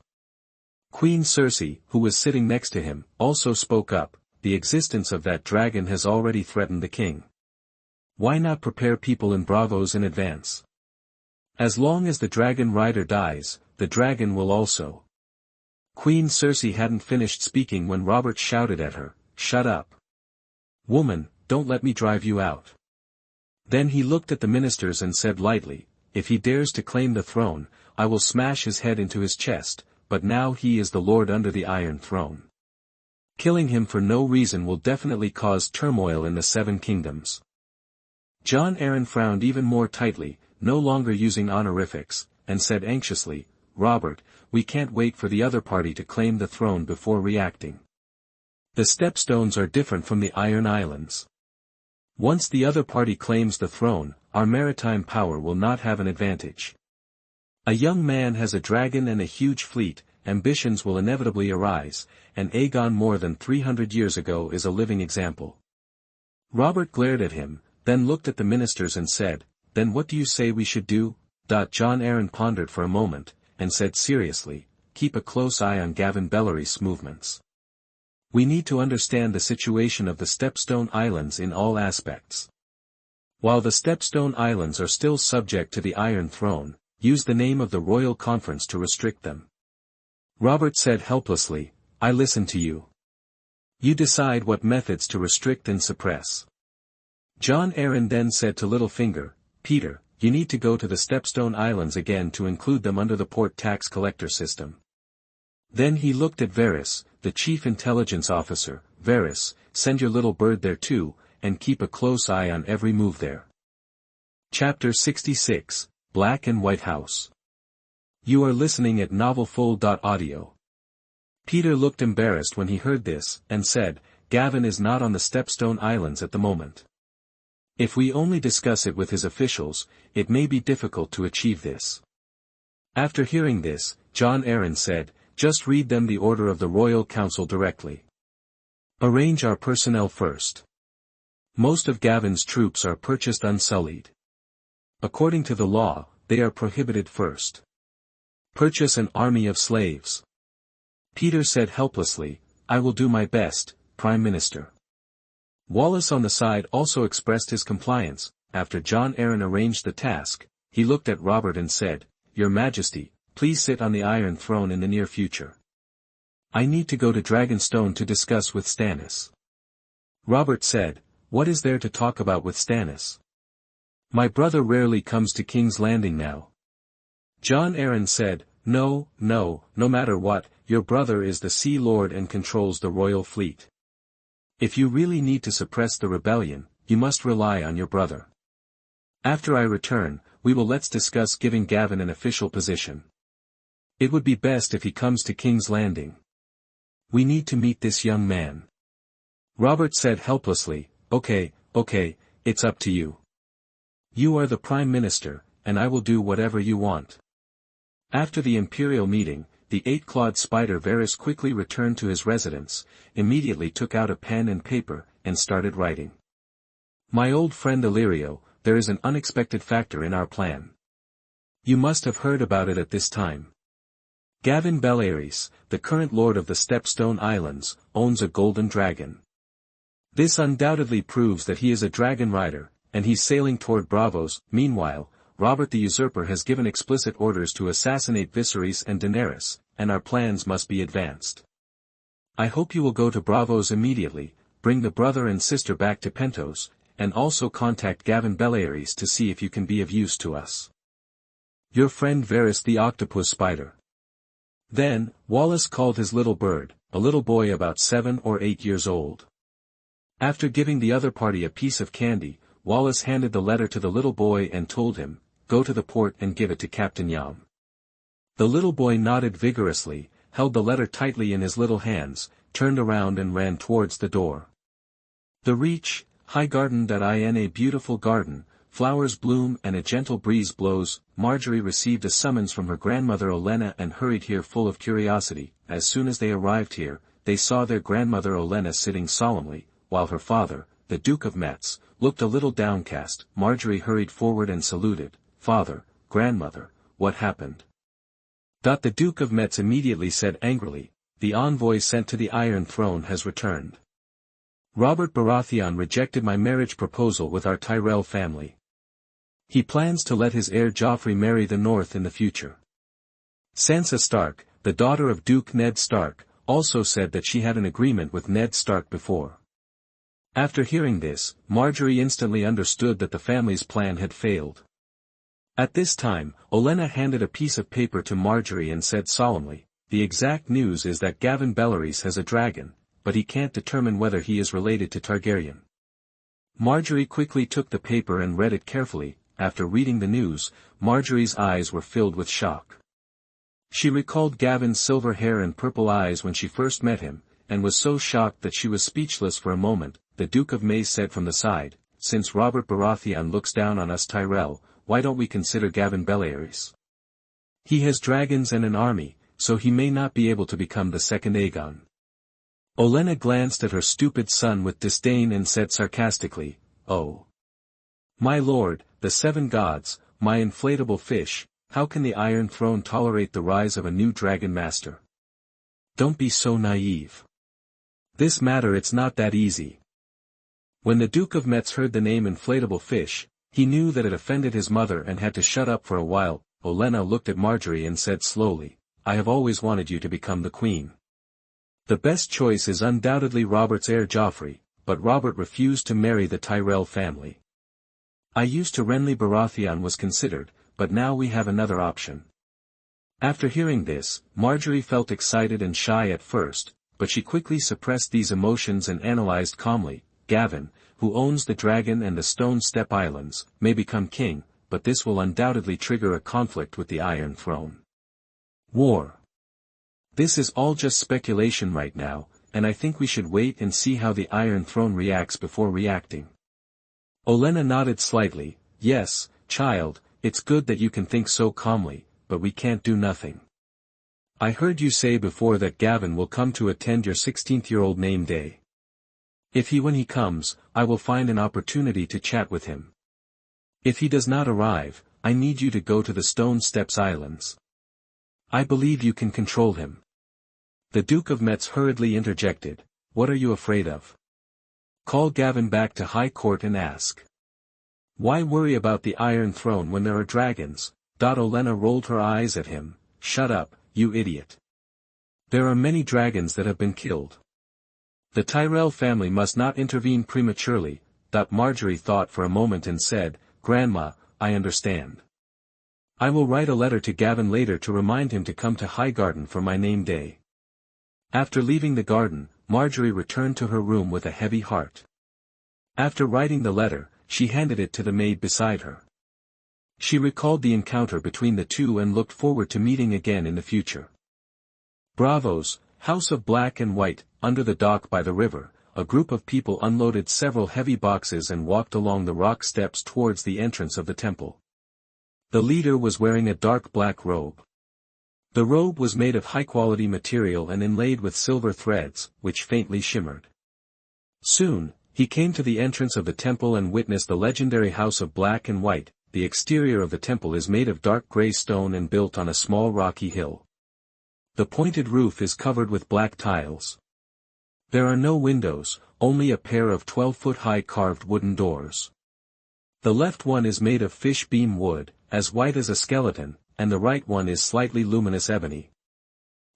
Queen Cersei, who was sitting next to him, also spoke up, "The existence of that dragon has already threatened the king. Why not prepare people in Braavos in advance? As long as the dragon rider dies, the dragon will also." Queen Cersei hadn't finished speaking when Robert shouted at her, "Shut up. Woman, don't let me drive you out." Then he looked at the ministers and said lightly, "If he dares to claim the throne, I will smash his head into his chest, but now he is the lord under the Iron Throne. Killing him for no reason will definitely cause turmoil in the 7 kingdoms." Jon Arryn frowned even more tightly, no longer using honorifics, and said anxiously, "Robert, we can't wait for the other party to claim the throne before reacting. The Stepstones are different from the Iron Islands. Once the other party claims the throne, our maritime power will not have an advantage. A young man has a dragon and a huge fleet, ambitions will inevitably arise, and Aegon more than 300 years ago is a living example." Robert glared at him, then looked at the ministers and said, "Then what do you say we should do?" Jon Arryn pondered for a moment, and said seriously, "Keep a close eye on Gavin Bellerys' movements. We need to understand the situation of the Stepstone Islands in all aspects. While the Stepstone Islands are still subject to the Iron Throne, use the name of the Royal Conference to restrict them." Robert said helplessly, "I listen to you. You decide what methods to restrict and suppress." Jon Arryn then said to Littlefinger, "Peter, you need to go to the Stepstone Islands again to include them under the port tax collector system." Then he looked at Varys, the chief intelligence officer. "Varys, send your little bird there too, and keep a close eye on every move there." Chapter 66, Black and White House. You are listening at novelfull.audio. Peter looked embarrassed when he heard this, and said, "Gavin is not on the Stepstone Islands at the moment. If we only discuss it with his officials, it may be difficult to achieve this." After hearing this, Jon Arryn said, "Just read them the order of the Royal Council directly. Arrange our personnel first. Most of Gavin's troops are purchased unsullied. According to the law, they are prohibited first. Purchase an army of slaves." Peter said helplessly, "I will do my best, Prime Minister." Wallace on the side also expressed his compliance. After Jon Arryn arranged the task, he looked at Robert and said, "Your Majesty, please sit on the Iron Throne in the near future. I need to go to Dragonstone to discuss with Stannis." Robert said, "What is there to talk about with Stannis? My brother rarely comes to King's Landing now." Jon Arryn said, No, no, no matter what, your brother is the Sea Lord and controls the royal fleet. If you really need to suppress the rebellion, you must rely on your brother. After I return, let's discuss giving Gavin an official position. It would be best if he comes to King's Landing. We need to meet this young man. Robert said helplessly, Okay, it's up to you. You are the Prime Minister, and I will do whatever you want. After the Imperial meeting, the 8-clawed spider Varys quickly returned to his residence, immediately took out a pen and paper, and started writing. My old friend Illyrio, there is an unexpected factor in our plan. You must have heard about it at this time. Gavin Bellerys, the current lord of the Stepstone Islands, owns a golden dragon. This undoubtedly proves that he is a dragon rider, and he's sailing toward Braavos. Meanwhile, Robert the Usurper has given explicit orders to assassinate Viserys and Daenerys, and our plans must be advanced. I hope you will go to Braavos immediately, bring the brother and sister back to Pentos, and also contact Gavin Bellerys to see if you can be of use to us. Your friend Varys the Octopus Spider. Then, Wallace called his little bird, a little boy about 7 or 8 years old. After giving the other party a piece of candy, Wallace handed the letter to the little boy and told him, Go to the port and give it to Captain Yam. The little boy nodded vigorously, held the letter tightly in his little hands, turned around and ran towards the door. The Reach, high garden that in a beautiful garden, flowers bloom and a gentle breeze blows. Marjorie received a summons from her grandmother Olenna and hurried here full of curiosity. As soon as they arrived here, they saw their grandmother Olenna sitting solemnly, while her father, the Duke of Metz, looked a little downcast. Marjorie hurried forward and saluted, Father, Grandmother, what happened? The Duke of Metz immediately said angrily, The envoy sent to the Iron Throne has returned. Robert Baratheon rejected my marriage proposal with our Tyrell family. He plans to let his heir Joffrey marry the North in the future. Sansa Stark, the daughter of Duke Ned Stark, also said that she had an agreement with Ned Stark before. After hearing this, Marjorie instantly understood that the family's plan had failed. At this time, Olenna handed a piece of paper to Marjorie and said solemnly, The exact news is that Gavin Bellerys has a dragon, but he can't determine whether he is related to Targaryen. Marjorie quickly took the paper and read it carefully. After reading the news, Marjorie's eyes were filled with shock. She recalled Gavin's silver hair and purple eyes when she first met him, and was so shocked that she was speechless for a moment. The Duke of Mace said from the side, Since Robert Baratheon looks down on us Tyrell, why don't we consider Gavin Bellerys? He has dragons and an army, so he may not be able to become the second Aegon. Olenna glanced at her stupid son with disdain and said sarcastically, Oh! My lord, the 7 gods, my inflatable fish, how can the Iron Throne tolerate the rise of a new dragon master? Don't be so naive. This matter it's not that easy. When the Duke of Metz heard the name inflatable fish, he knew that it offended his mother and had to shut up for a while. Olenna looked at Marjorie and said slowly, I have always wanted you to become the queen. The best choice is undoubtedly Robert's heir Joffrey, but Robert refused to marry the Tyrell family. I used to Renly Baratheon was considered, but now we have another option. After hearing this, Marjorie felt excited and shy at first, but she quickly suppressed these emotions and analyzed calmly, Gavin, who owns the dragon and the Stone Step Islands, may become king, but this will undoubtedly trigger a conflict with the Iron Throne. War. This is all just speculation right now, and I think we should wait and see how the Iron Throne reacts before reacting. Olenna nodded slightly, Yes, child, it's good that you can think so calmly, but we can't do nothing. I heard you say before that Gavin will come to attend your 16th-year-old name day. When he comes, I will find an opportunity to chat with him. If he does not arrive, I need you to go to the Stone Steps Islands. I believe you can control him. The Duke of Metz hurriedly interjected, What are you afraid of? Call Gavin back to High Court and ask. Why worry about the Iron Throne when there are dragons? Olenna rolled her eyes at him, Shut up, you idiot. There are many dragons that have been killed. The Tyrell family must not intervene prematurely. Marjorie thought for a moment and said, Grandma, I understand. I will write a letter to Gavin later to remind him to come to Highgarden for my name day. After leaving the garden, Marjorie returned to her room with a heavy heart. After writing the letter, she handed it to the maid beside her. She recalled the encounter between the two and looked forward to meeting again in the future. Braavos, House of Black and White. Under the dock by the river, a group of people unloaded several heavy boxes and walked along the rock steps towards the entrance of the temple. The leader was wearing a dark black robe. The robe was made of high-quality material and inlaid with silver threads, which faintly shimmered. Soon, he came to the entrance of the temple and witnessed the legendary House of Black and White. The exterior of the temple is made of dark gray stone and built on a small rocky hill. The pointed roof is covered with black tiles. There are no windows, only a pair of 12-foot-high carved wooden doors. The left one is made of fish beam wood, as white as a skeleton, and the right one is slightly luminous ebony.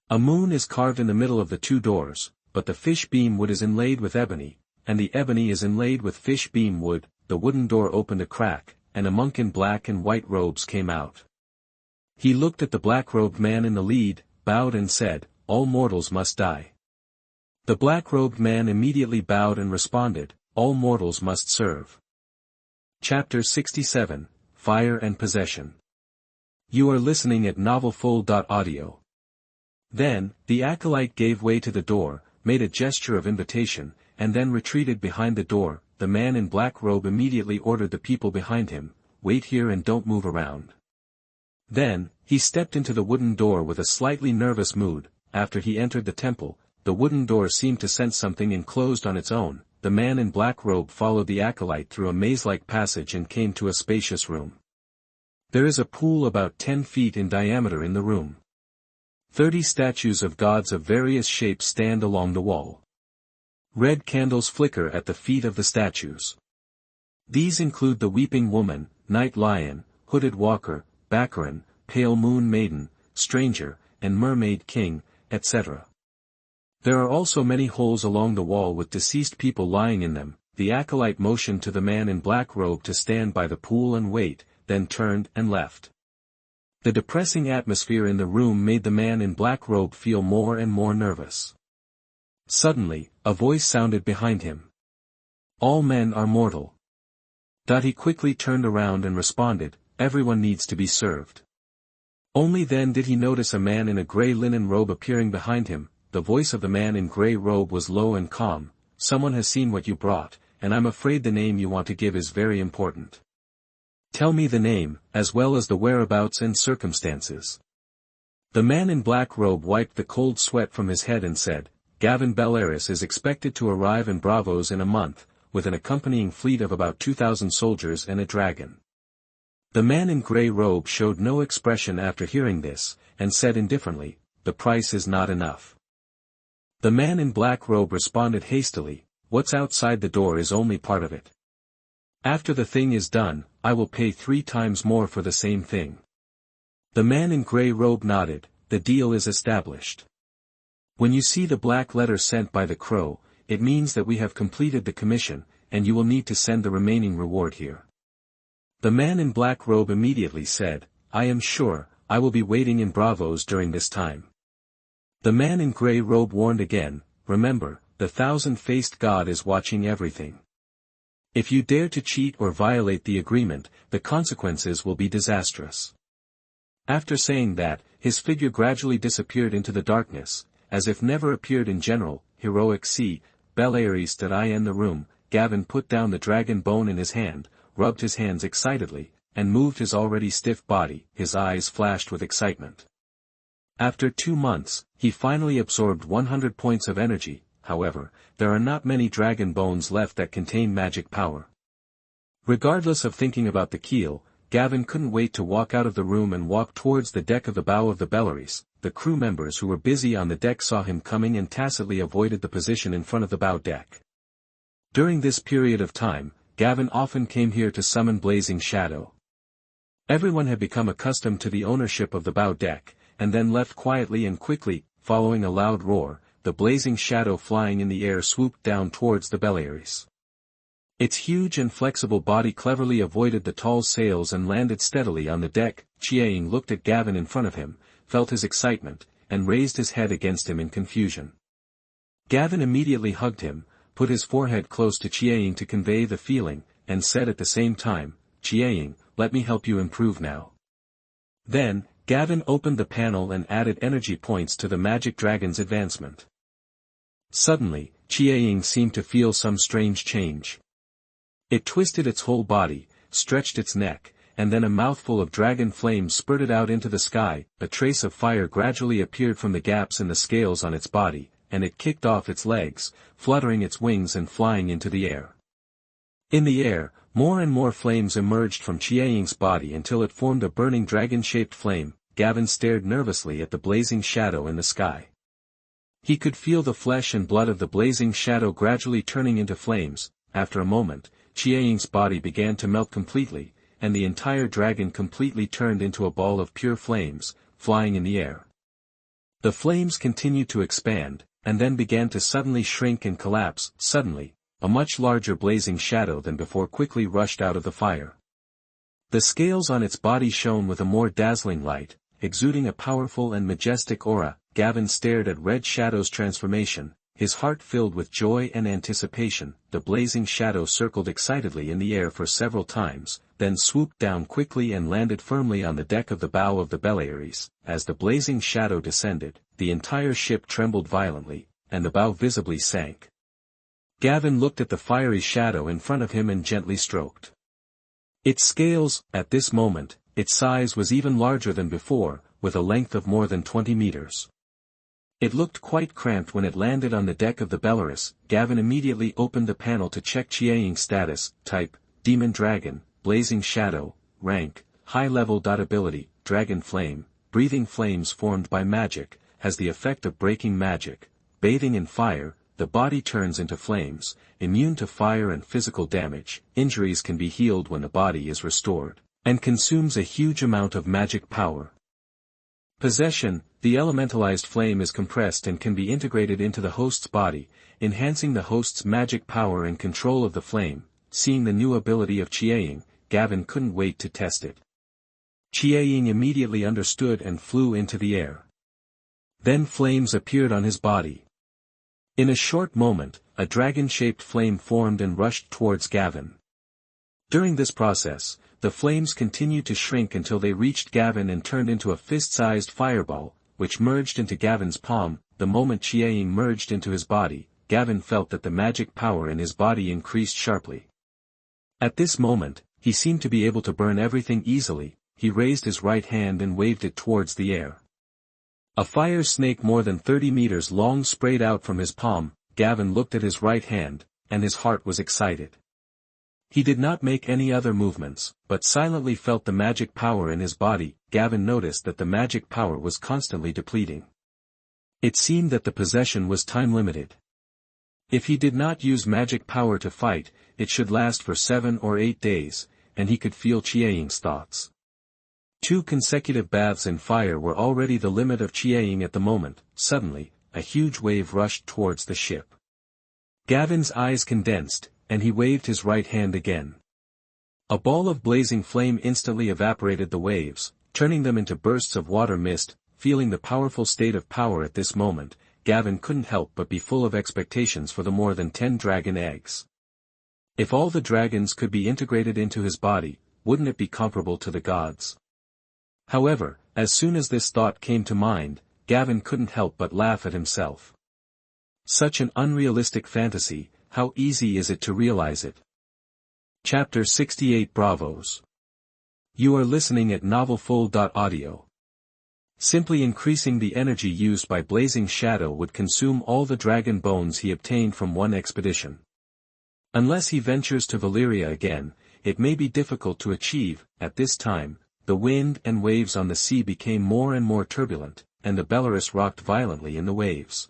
A moon is carved in the middle of the two doors, but the fish beam wood is inlaid with ebony, and the ebony is inlaid with fish beam wood. The wooden door opened a crack, and a monk in black and white robes came out. He looked at the black-robed man in the lead, bowed and said, "All mortals must die." The black-robed man immediately bowed and responded, "All mortals must serve." Chapter 67, Fire and Possession. You are listening at novelfull.audio. Then, the acolyte gave way to the door, made a gesture of invitation, and then retreated behind the door. The man in black robe immediately ordered the people behind him, "Wait here and don't move around." Then, he stepped into the wooden door with a slightly nervous mood. After he entered the temple, the wooden door seemed to sense something and closed on its own. The man in black robe followed the acolyte through a maze-like passage and came to a spacious room. There is a pool about 10 feet in diameter in the room. 30 statues of gods of various shapes stand along the wall. Red candles flicker at the feet of the statues. These include the Weeping Woman, Night Lion, Hooded Walker, Baccarin, Pale Moon Maiden, Stranger, and Mermaid King, etc. There are also many holes along the wall with deceased people lying in them. The acolyte motioned to the man in black robe to stand by the pool and wait, then turned and left. The depressing atmosphere in the room made the man in black robe feel more and more nervous. Suddenly, a voice sounded behind him. "All men are mortal." He quickly turned around and responded, "Everyone needs to be served." Only then did he notice a man in a gray linen robe appearing behind him. The voice of the man in gray robe was low and calm, "Someone has seen what you brought, and I'm afraid the name you want to give is very important. Tell me the name, as well as the whereabouts and circumstances." The man in black robe wiped the cold sweat from his head and said, "Gavin Bellerys is expected to arrive in Braavos in a month, with an accompanying fleet of about 2,000 soldiers and a dragon." The man in gray robe showed no expression after hearing this, and said indifferently, "The price is not enough." The man in black robe responded hastily, "What's outside the door is only part of it. After the thing is done, I will pay 3 times more for the same thing." The man in gray robe nodded, "The deal is established. When you see the black letter sent by the crow, it means that we have completed the commission, and you will need to send the remaining reward here." The man in black robe immediately said, "I am sure, I will be waiting in Braavos during this time." The man in gray robe warned again, "Remember, the thousand-faced god is watching everything. If you dare to cheat or violate the agreement, the consequences will be disastrous." After saying that, his figure gradually disappeared into the darkness, as if never appeared in general. Heroic C. Bellerys that I in the room. Gavin put down the dragon bone in his hand, rubbed his hands excitedly, and moved his already stiff body. His eyes flashed with excitement. After 2 months, he finally absorbed 100 points of energy. However, there are not many dragon bones left that contain magic power. Regardless of thinking about the keel, Gavin couldn't wait to walk out of the room and walk towards the deck of the bow of the Bellerys. The crew members who were busy on the deck saw him coming and tacitly avoided the position in front of the bow deck. During this period of time, Gavin often came here to summon Blazing Shadow. Everyone had become accustomed to the ownership of the bow deck, and then left quietly and quickly. Following a loud roar, the Blazing Shadow flying in the air swooped down towards the Bellerys. Its huge and flexible body cleverly avoided the tall sails and landed steadily on the deck. Chiang looked at Gavin in front of him, felt his excitement, and raised his head against him in confusion. Gavin immediately hugged him, put his forehead close to Chiang to convey the feeling, and said at the same time, "Chiang, let me help you improve now." Then, Gavin opened the panel and added energy points to the magic dragon's advancement. Suddenly, Chiang seemed to feel some strange change. It twisted its whole body, stretched its neck, and then a mouthful of dragon flames spurted out into the sky. A trace of fire gradually appeared from the gaps in the scales on its body, and it kicked off its legs, fluttering its wings and flying into the air. In the air, more and more flames emerged from Chiang's body until it formed a burning dragon-shaped flame. Gavin stared nervously at the blazing shadow in the sky. He could feel the flesh and blood of the blazing shadow gradually turning into flames. After a moment, Chiang's body began to melt completely, and the entire dragon completely turned into a ball of pure flames, flying in the air. The flames continued to expand, and then began to suddenly shrink and collapse. Suddenly, a much larger blazing shadow than before quickly rushed out of the fire. The scales on its body shone with a more dazzling light, exuding a powerful and majestic aura. Gavin stared at Red Shadow's transformation, his heart filled with joy and anticipation. The blazing shadow circled excitedly in the air for several times, then swooped down quickly and landed firmly on the deck of the bow of the Bellerys. As the blazing shadow descended, the entire ship trembled violently, and the bow visibly sank. Gavin looked at the fiery shadow in front of him and gently stroked its scales. At this moment, its size was even larger than before, with a length of more than 20 meters. It looked quite cramped when it landed on the deck of the Bellerys. Gavin immediately opened the panel to check Chiang's status: type, Demon Dragon, Blazing Shadow, rank, high level. Ability, Dragon Flame, breathing flames formed by magic, has the effect of breaking magic, bathing in fire, the body turns into flames, immune to fire and physical damage, injuries can be healed when the body is restored, and consumes a huge amount of magic power. Possession, the elementalized flame is compressed and can be integrated into the host's body, enhancing the host's magic power and control of the flame. Seeing the new ability of Chiang, Gavin couldn't wait to test it. Chiang immediately understood and flew into the air. Then flames appeared on his body. In a short moment, a dragon-shaped flame formed and rushed towards Gavin. During this process, the flames continued to shrink until they reached Gavin and turned into a fist-sized fireball, which merged into Gavin's palm. The moment Chiang merged into his body, Gavin felt that the magic power in his body increased sharply. At this moment, he seemed to be able to burn everything easily. He raised his right hand and waved it towards the air. A fire snake more than 30 meters long sprayed out from his palm. Gavin looked at his right hand, and his heart was excited. He did not make any other movements, but silently felt the magic power in his body. Gavin noticed that the magic power was constantly depleting. It seemed that the possession was time-limited. If he did not use magic power to fight, it should last for 7 or 8 days, and he could feel Chiang's thoughts. 2 consecutive baths in fire were already the limit of Chiang at the moment. Suddenly, a huge wave rushed towards the ship. Gavin's eyes condensed, and he waved his right hand again. A ball of blazing flame instantly evaporated the waves, turning them into bursts of water mist. Feeling the powerful state of power at this moment, Gavin couldn't help but be full of expectations for the more than 10 dragon eggs. If all the dragons could be integrated into his body, wouldn't it be comparable to the gods? However, as soon as this thought came to mind, Gavin couldn't help but laugh at himself. Such an unrealistic fantasy, how easy is it to realize it? Chapter 68 Braavos. You are listening at novelfull.audio. Simply increasing the energy used by Blazing Shadow would consume all the dragon bones he obtained from one expedition. Unless he ventures to Valyria again, it may be difficult to achieve. At this time, the wind and waves on the sea became more and more turbulent, and the Bellerys rocked violently in the waves.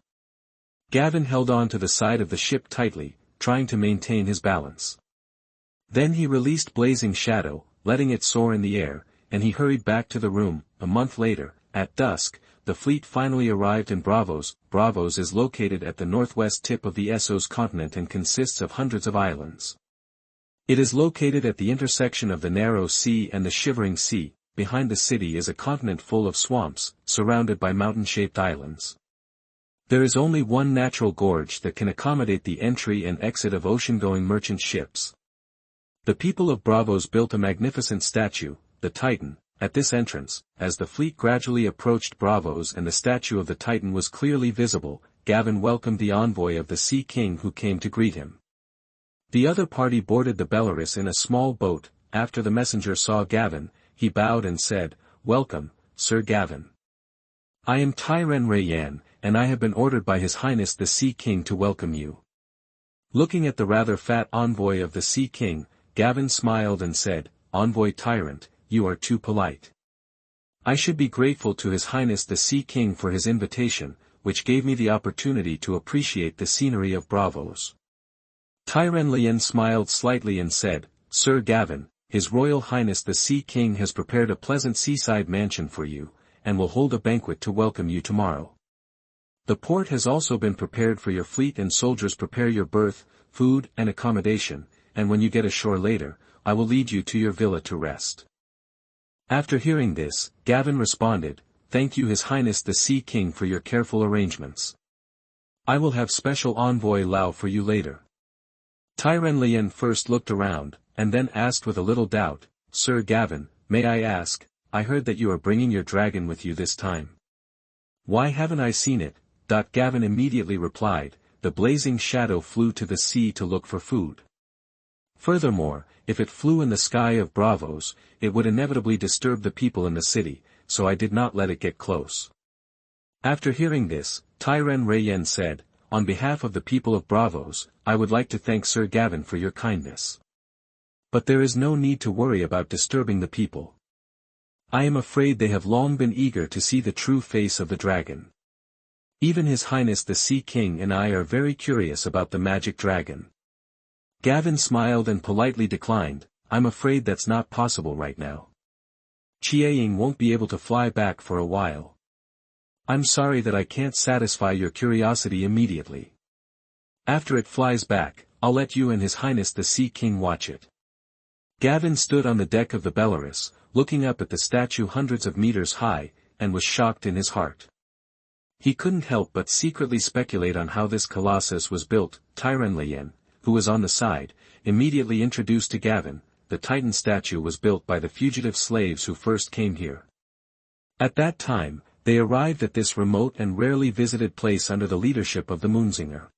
Gavin held on to the side of the ship tightly, trying to maintain his balance. Then he released Blazing Shadow, letting it soar in the air, and he hurried back to the room. A month later, at dusk, the fleet finally arrived in Braavos. Braavos is located at the northwest tip of the Essos continent and consists of hundreds of islands. It is located at the intersection of the Narrow Sea and the Shivering Sea. Behind the city is a continent full of swamps, surrounded by mountain-shaped islands. There is only one natural gorge that can accommodate the entry and exit of ocean-going merchant ships. The people of Braavos built a magnificent statue, the Titan, at this entrance. As the fleet gradually approached Braavos and the statue of the Titan was clearly visible, Gavin welcomed the envoy of the Sea King who came to greet him. The other party boarded the Bellerys in a small boat. After the messenger saw Gavin, he bowed and said, "Welcome, Sir Gavin. I am Tyren, and I have been ordered by His Highness the Sea King to welcome you." Looking at the rather fat envoy of the Sea King, Gavin smiled and said, "Envoy Tyrant, you are too polite. I should be grateful to His Highness the Sea King for his invitation, which gave me the opportunity to appreciate the scenery of Braavos." Tyren smiled slightly and said, "Sir Gavin, His Royal Highness the Sea King has prepared a pleasant seaside mansion for you, and will hold a banquet to welcome you tomorrow. The port has also been prepared for your fleet and soldiers. Prepare your berth, food and accommodation, and when you get ashore later, I will lead you to your villa to rest." After hearing this, Gavin responded, "Thank you His Highness the Sea King for your careful arrangements. I will have special envoy Lao for you later." Tyren first looked around, and then asked with a little doubt, "Sir Gavin, may I ask, I heard that you are bringing your dragon with you this time. Why haven't I seen it?" Gavin immediately replied, "The blazing shadow flew to the sea to look for food. Furthermore, if it flew in the sky of Braavos, it would inevitably disturb the people in the city, so I did not let it get close." After hearing this, Tyren said, "On behalf of the people of Braavos, I would like to thank Sir Gavin for your kindness. But there is no need to worry about disturbing the people. I am afraid they have long been eager to see the true face of the dragon. Even His Highness the Sea King and I are very curious about the magic dragon." Gavin smiled and politely declined, "I'm afraid that's not possible right now. Chiang won't be able to fly back for a while. I'm sorry that I can't satisfy your curiosity immediately. After it flies back, I'll let you and His Highness the Sea King watch it." Gavin stood on the deck of the Bellerys, looking up at the statue hundreds of meters high, and was shocked in his heart. He couldn't help but secretly speculate on how this colossus was built. Tyren, who was on the side, immediately introduced to Gavin, "The Titan statue was built by the fugitive slaves who first came here. At that time, they arrived at this remote and rarely visited place under the leadership of the Moonsinger.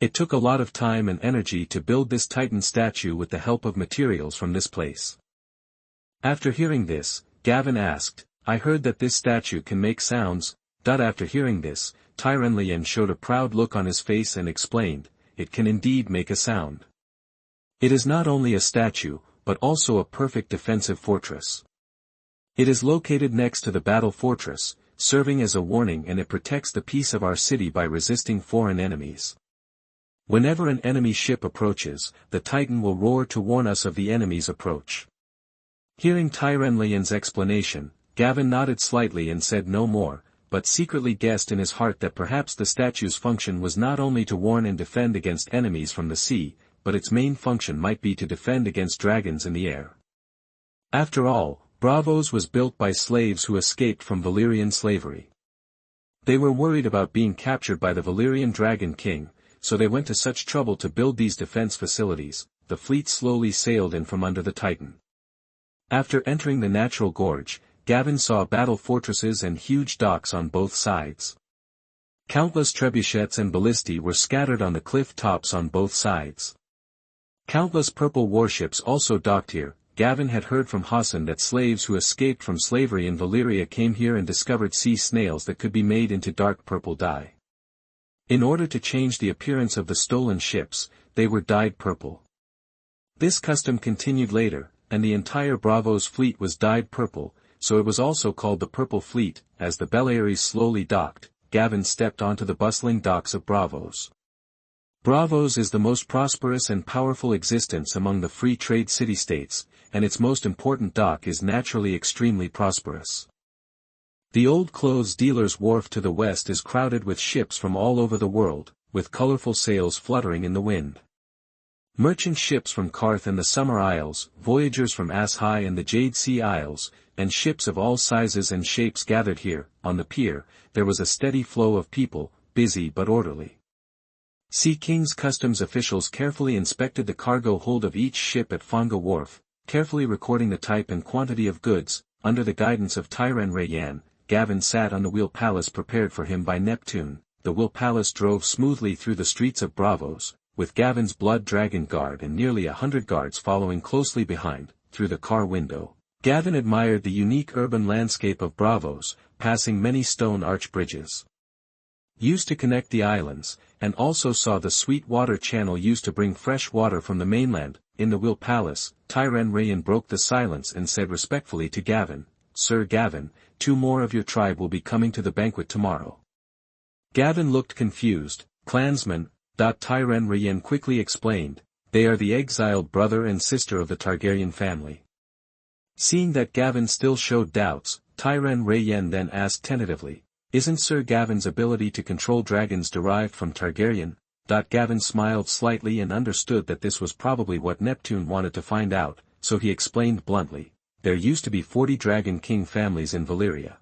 It took a lot of time and energy to build this Titan statue with the help of materials from this place." After hearing this, Gavin asked, "I heard that this statue can make sounds." After hearing this, Tyren showed a proud look on his face and explained, "It can indeed make a sound. It is not only a statue, but also a perfect defensive fortress. It is located next to the battle fortress, serving as a warning, and it protects the peace of our city by resisting foreign enemies. Whenever an enemy ship approaches, the Titan will roar to warn us of the enemy's approach." Hearing Tyren's explanation, Gavin nodded slightly and said no more, but secretly guessed in his heart that perhaps the statue's function was not only to warn and defend against enemies from the sea, but its main function might be to defend against dragons in the air. After all, Braavos was built by slaves who escaped from Valyrian slavery. They were worried about being captured by the Valyrian Dragon King, so they went to such trouble to build these defense facilities. The fleet slowly sailed in from under the Titan. After entering the natural gorge, Gavin saw battle fortresses and huge docks on both sides. Countless trebuchets and ballistae were scattered on the cliff tops on both sides. Countless purple warships also docked here. Gavin had heard from Hassan that slaves who escaped from slavery in Valyria came here and discovered sea snails that could be made into dark purple dye. In order to change the appearance of the stolen ships, they were dyed purple. This custom continued later, and the entire Braavos fleet was dyed purple, so it was also called the Purple Fleet. As the Bellerys slowly docked, Gavin stepped onto the bustling docks of Braavos. Braavos is the most prosperous and powerful existence among the free trade city-states, and its most important dock is naturally extremely prosperous. The old clothes dealer's wharf to the west is crowded with ships from all over the world, with colorful sails fluttering in the wind. Merchant ships from Karth and the Summer Isles, voyagers from Ashai and the Jade Sea Isles, and ships of all sizes and shapes gathered here. On the pier, there was a steady flow of people, busy but orderly. Sea King's customs officials carefully inspected the cargo hold of each ship at Fonga Wharf, carefully recording the type and quantity of goods. Under the guidance of Tyran, Gavin sat on the wheel palace prepared for him by Neptune. The wheel palace drove smoothly through the streets of Braavos, with Gavin's blood dragon guard and nearly 100 guards following closely behind. Through the car window, Gavin admired the unique urban landscape of Braavos, passing many stone arch bridges used to connect the islands, and also saw the sweet water channel used to bring fresh water from the mainland. In the wheel palace, Tyran broke the silence and said respectfully to Gavin, "Sir Gavin, 2 more of your tribe will be coming to the banquet tomorrow." Gavin looked confused. "Clansmen," Tyran quickly explained, "they are the exiled brother and sister of the Targaryen family." Seeing that Gavin still showed doubts, Tyran then asked tentatively, "Isn't Sir Gavin's ability to control dragons derived from Targaryen?" Gavin smiled slightly and understood that this was probably what Neptune wanted to find out, so he explained bluntly, "There used to be 40 Dragon King families in Valyria.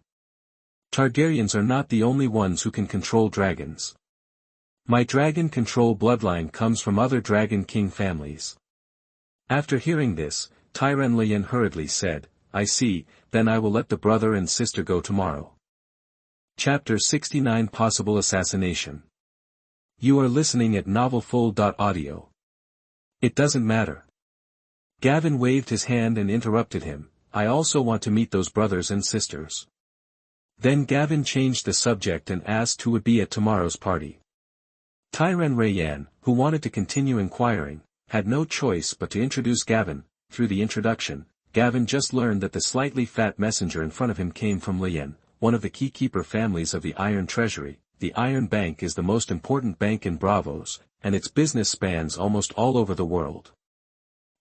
Targaryens are not the only ones who can control dragons. My dragon control bloodline comes from other Dragon King families." After hearing this, Tyran hurriedly said, "I see, then I will let the brother and sister go tomorrow." Chapter 69 Possible Assassination. You are listening at novelfull.audio. It doesn't matter. Gavin waved his hand and interrupted him, "I also want to meet those brothers and sisters." Then Gavin changed the subject and asked who would be at tomorrow's party. Tyran, who wanted to continue inquiring, had no choice but to introduce Gavin. Through the introduction, Gavin just learned that the slightly fat messenger in front of him came from Lien, one of the keykeeper families of the Iron Treasury. The Iron Bank is the most important bank in Braavos, and its business spans almost all over the world.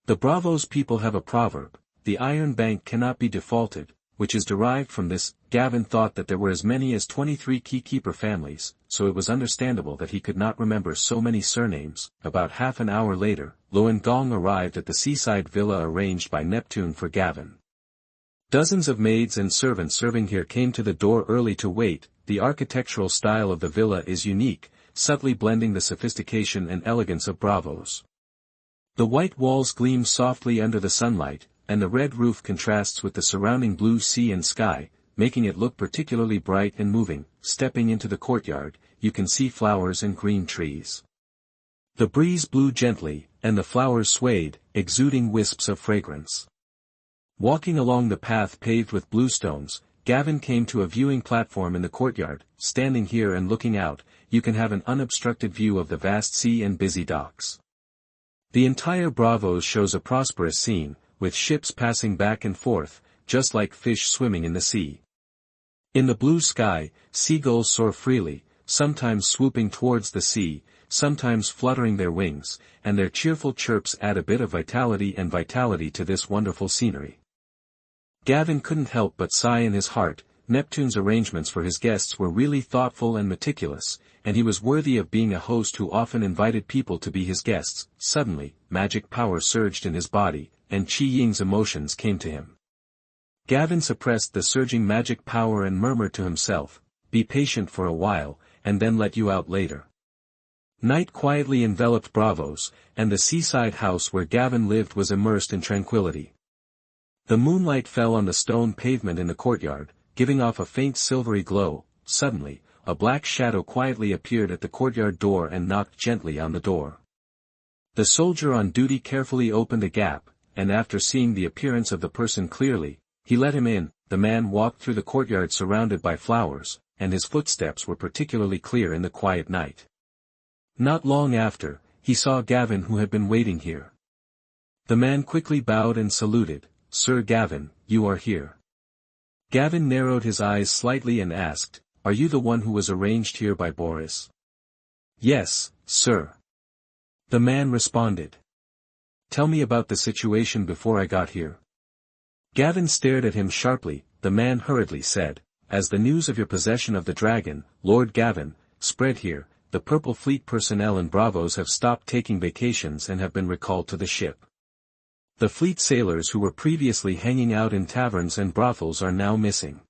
The Braavos people have a proverb, "The Iron Bank cannot be defaulted," which is derived from this. Gavin thought that there were as many as 23 keykeeper families, so it was understandable that he could not remember so many surnames. About half an hour later, Loan Gong arrived at the seaside villa arranged by Neptune for Gavin. Dozens of maids and servants serving here came to the door early to wait. The architectural style of the villa is unique, subtly blending the sophistication and elegance of Braavos. The white walls gleam softly under the sunlight, and the red roof contrasts with the surrounding blue sea and sky, making it look particularly bright and moving. Stepping into the courtyard, you can see flowers and green trees. The breeze blew gently, and the flowers swayed, exuding wisps of fragrance. Walking along the path paved with bluestones, Gavin came to a viewing platform in the courtyard. Standing here and looking out, you can have an unobstructed view of the vast sea and busy docks. The entire Braavos shows a prosperous scene, with ships passing back and forth, just like fish swimming in the sea. In the blue sky, seagulls soar freely, sometimes swooping towards the sea, sometimes fluttering their wings, and their cheerful chirps add a bit of vitality to this wonderful scenery. Gavin couldn't help but sigh in his heart. Neptune's arrangements for his guests were really thoughtful and meticulous, and he was worthy of being a host who often invited people to be his guests. Suddenly, magic power surged in his body, and Qi Ying's emotions came to him. Gavin suppressed the surging magic power and murmured to himself, "Be patient for a while, and then let you out later." Night quietly enveloped Braavos, and the seaside house where Gavin lived was immersed in tranquility. The moonlight fell on the stone pavement in the courtyard, giving off a faint silvery glow. Suddenly, a black shadow quietly appeared at the courtyard door and knocked gently on the door. The soldier on duty carefully opened a gap, and after seeing the appearance of the person clearly, he let him in. The man walked through the courtyard surrounded by flowers, and his footsteps were particularly clear in the quiet night. Not long after, he saw Gavin, who had been waiting here. The man quickly bowed and saluted. "Sir Gavin, you are here." Gavin narrowed his eyes slightly and asked, "Are you the one who was arranged here by Boris?" "Yes, sir." The man responded. "Tell me about the situation before I got here." Gavin stared at him sharply. The man hurriedly said, "As the news of your possession of the dragon, Lord Gavin, spread here, the Purple Fleet personnel and Braavos have stopped taking vacations and have been recalled to the ship. The fleet sailors who were previously hanging out in taverns and brothels are now missing.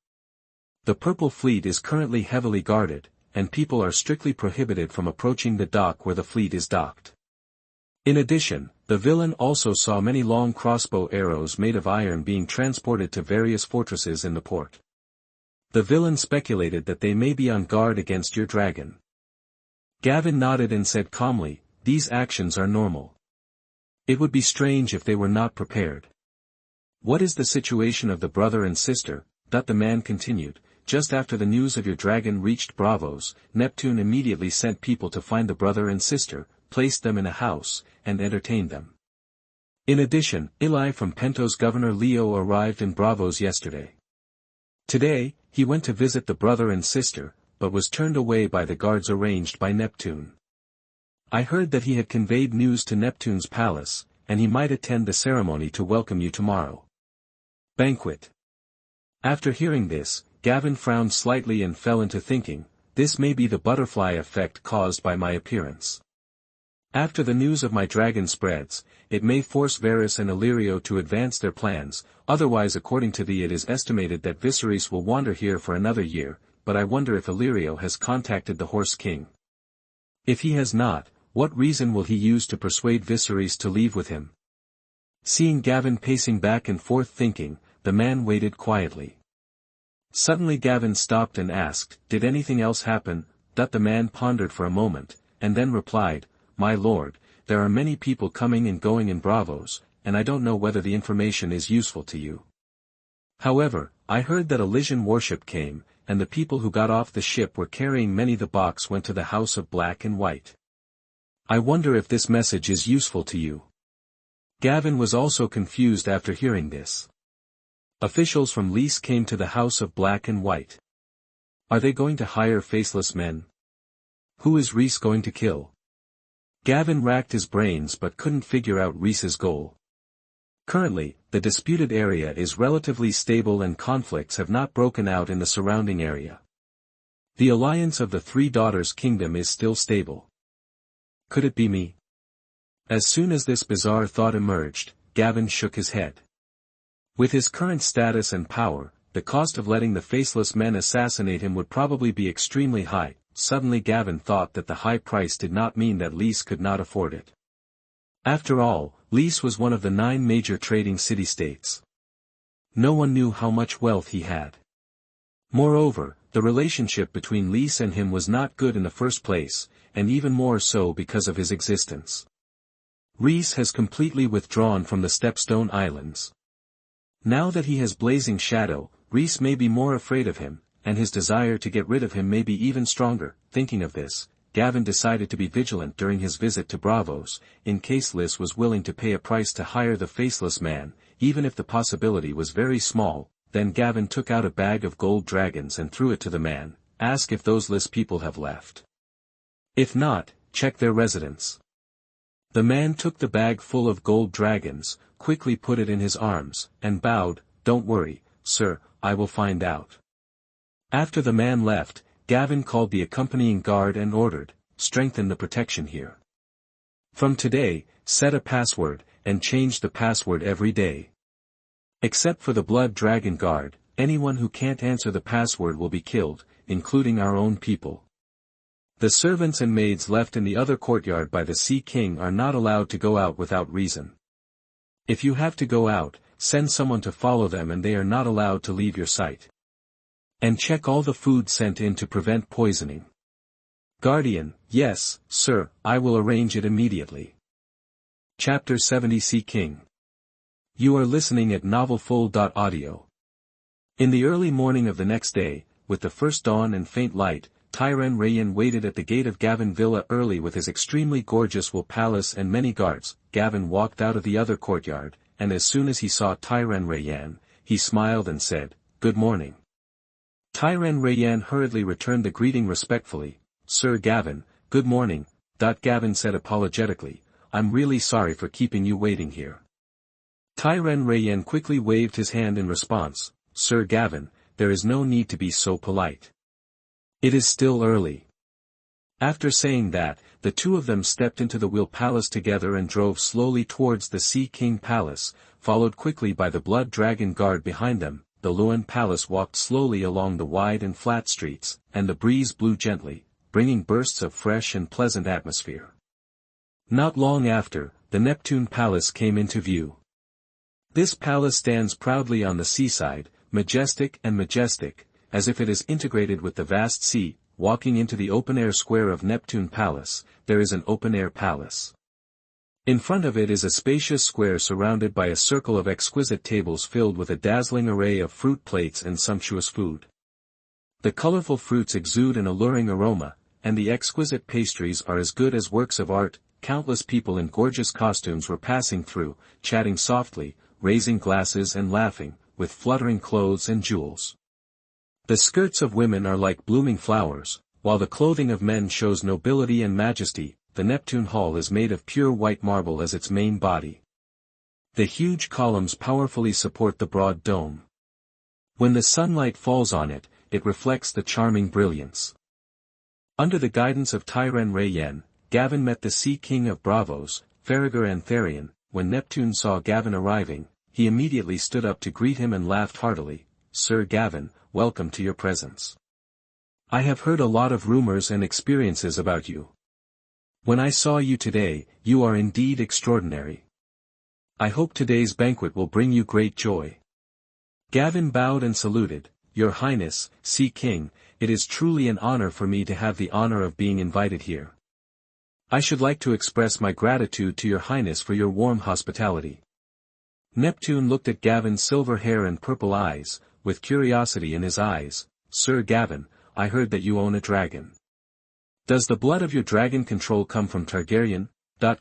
The Purple Fleet is currently heavily guarded, and people are strictly prohibited from approaching the dock where the fleet is docked. In addition, the villain also saw many long crossbow arrows made of iron being transported to various fortresses in the port. The villain speculated that they may be on guard against your dragon. Gavin nodded and said calmly, "These actions are normal. It would be strange if they were not prepared." "What is the situation of the brother and sister?" The man continued. "Just after the news of your dragon reached Braavos, Neptune immediately sent people to find the brother and sister, placed them in a house, and entertained them. In addition, Eli from Pento's governor Leo arrived in Braavos yesterday. Today, he went to visit the brother and sister, but was turned away by the guards arranged by Neptune. I heard that he had conveyed news to Neptune's palace, and he might attend the ceremony to welcome you tomorrow." Banquet. After hearing this, Gavin frowned slightly and fell into thinking, this may be the butterfly effect caused by my appearance. After the news of my dragon spreads, it may force Varys and Illyrio to advance their plans, otherwise according to thee it is estimated that Viserys will wander here for another year, but I wonder if Illyrio has contacted the Horse King. If he has not, what reason will he use to persuade Viserys to leave with him? Seeing Gavin pacing back and forth thinking, the man waited quietly. Suddenly Gavin stopped and asked, "Did anything else happen?" The man pondered for a moment, and then replied, "My lord, there are many people coming and going in Braavos, and I don't know whether the information is useful to you. However, I heard that a Lysian warship came, and the people who got off the ship were carrying many. The box went to the House of Black and White. I wonder if this message is useful to you." Gavin was also confused after hearing this. Officials from Lys came to the House of Black and White. Are they going to hire faceless men? Who is Rhys going to kill? Gavin racked his brains but couldn't figure out Rhys's goal. Currently, the disputed area is relatively stable and conflicts have not broken out in the surrounding area. The alliance of the Three Daughters Kingdom is still stable. Could it be me? As soon as this bizarre thought emerged, Gavin shook his head. With his current status and power, the cost of letting the faceless men assassinate him would probably be extremely high. Suddenly Gavin thought that the high price did not mean that Lys could not afford it. After all, Lys was one of the 9 major trading city-states. No one knew how much wealth he had. Moreover, the relationship between Lys and him was not good in the first place, and even more so because of his existence. Rhys has completely withdrawn from the Stepstone Islands. Now that he has Blazing Shadow, Rhys may be more afraid of him, and his desire to get rid of him may be even stronger. Thinking of this, Gavin decided to be vigilant during his visit to Braavos, in case Lys was willing to pay a price to hire the faceless man, even if the possibility was very small. Then Gavin took out a bag of gold dragons and threw it to the man. Ask if those Lys people have left. If not, check their residence. The man took the bag full of gold dragons, quickly put it in his arms, and bowed. Don't worry, sir, I will find out. After the man left, Gavin called the accompanying guard and ordered, strengthen the protection here. From today, set a password, and change the password every day. Except for the Blood Dragon Guard, anyone who can't answer the password will be killed, including our own people. The servants and maids left in the other courtyard by the Sea King are not allowed to go out without reason. If you have to go out, send someone to follow them and they are not allowed to leave your sight. And check all the food sent in to prevent poisoning. Guardian, yes, sir, I will arrange it immediately. Chapter 70 Sea King. You are listening at novelfull.audio. In the early morning of the next day, with the first dawn and faint light, Tyranrayan waited at the gate of Gavin Villa early with his extremely gorgeous wool palace and many guards. Gavin walked out of the other courtyard, and as soon as he saw Tyranrayan, he smiled and said, "Good morning." Tyranrayan hurriedly returned the greeting respectfully. "Sir Gavin, good morning." Gavin said apologetically, "I'm really sorry for keeping you waiting here." Tyranrayan quickly waved his hand in response. "Sir Gavin, there is no need to be so polite. It is still early. After saying that, the two of them stepped into the Wheel Palace together and drove slowly towards the Sea King Palace, followed quickly by the Blood Dragon Guard behind them. The Lewin Palace walked slowly along the wide and flat streets, and the breeze blew gently, bringing bursts of fresh and pleasant atmosphere. Not long after, the Neptune Palace came into view. This palace stands proudly on the seaside, majestic, as if it is integrated with the vast sea. Walking into the open-air square of Neptune Palace, there is an open-air palace. In front of it is a spacious square surrounded by a circle of exquisite tables filled with a dazzling array of fruit plates and sumptuous food. The colorful fruits exude an alluring aroma, and the exquisite pastries are as good as works of art. Countless people in gorgeous costumes were passing through, chatting softly, raising glasses and laughing, with fluttering clothes and jewels. The skirts of women are like blooming flowers, while the clothing of men shows nobility and majesty. The Neptune Hall is made of pure white marble as its main body. The huge columns powerfully support the broad dome. When the sunlight falls on it, it reflects the charming brilliance. Under the guidance of Tyren Rayen, Gavin met the Sea King of Braavos, Faragher Antharian. When Neptune saw Gavin arriving, he immediately stood up to greet him and laughed heartily. "Sir Gavin, welcome to your presence. I have heard a lot of rumors and experiences about you. When I saw you today, you are indeed extraordinary. I hope today's banquet will bring you great joy." Gavin bowed and saluted. "Your Highness, Sea King, it is truly an honor for me to have the honor of being invited here. I should like to express my gratitude to your Highness for your warm hospitality." Neptune looked at Gavin's silver hair and purple eyes, with curiosity in his eyes. "Sir Gavin, I heard that you own a dragon. Does the blood of your dragon control come from Targaryen?"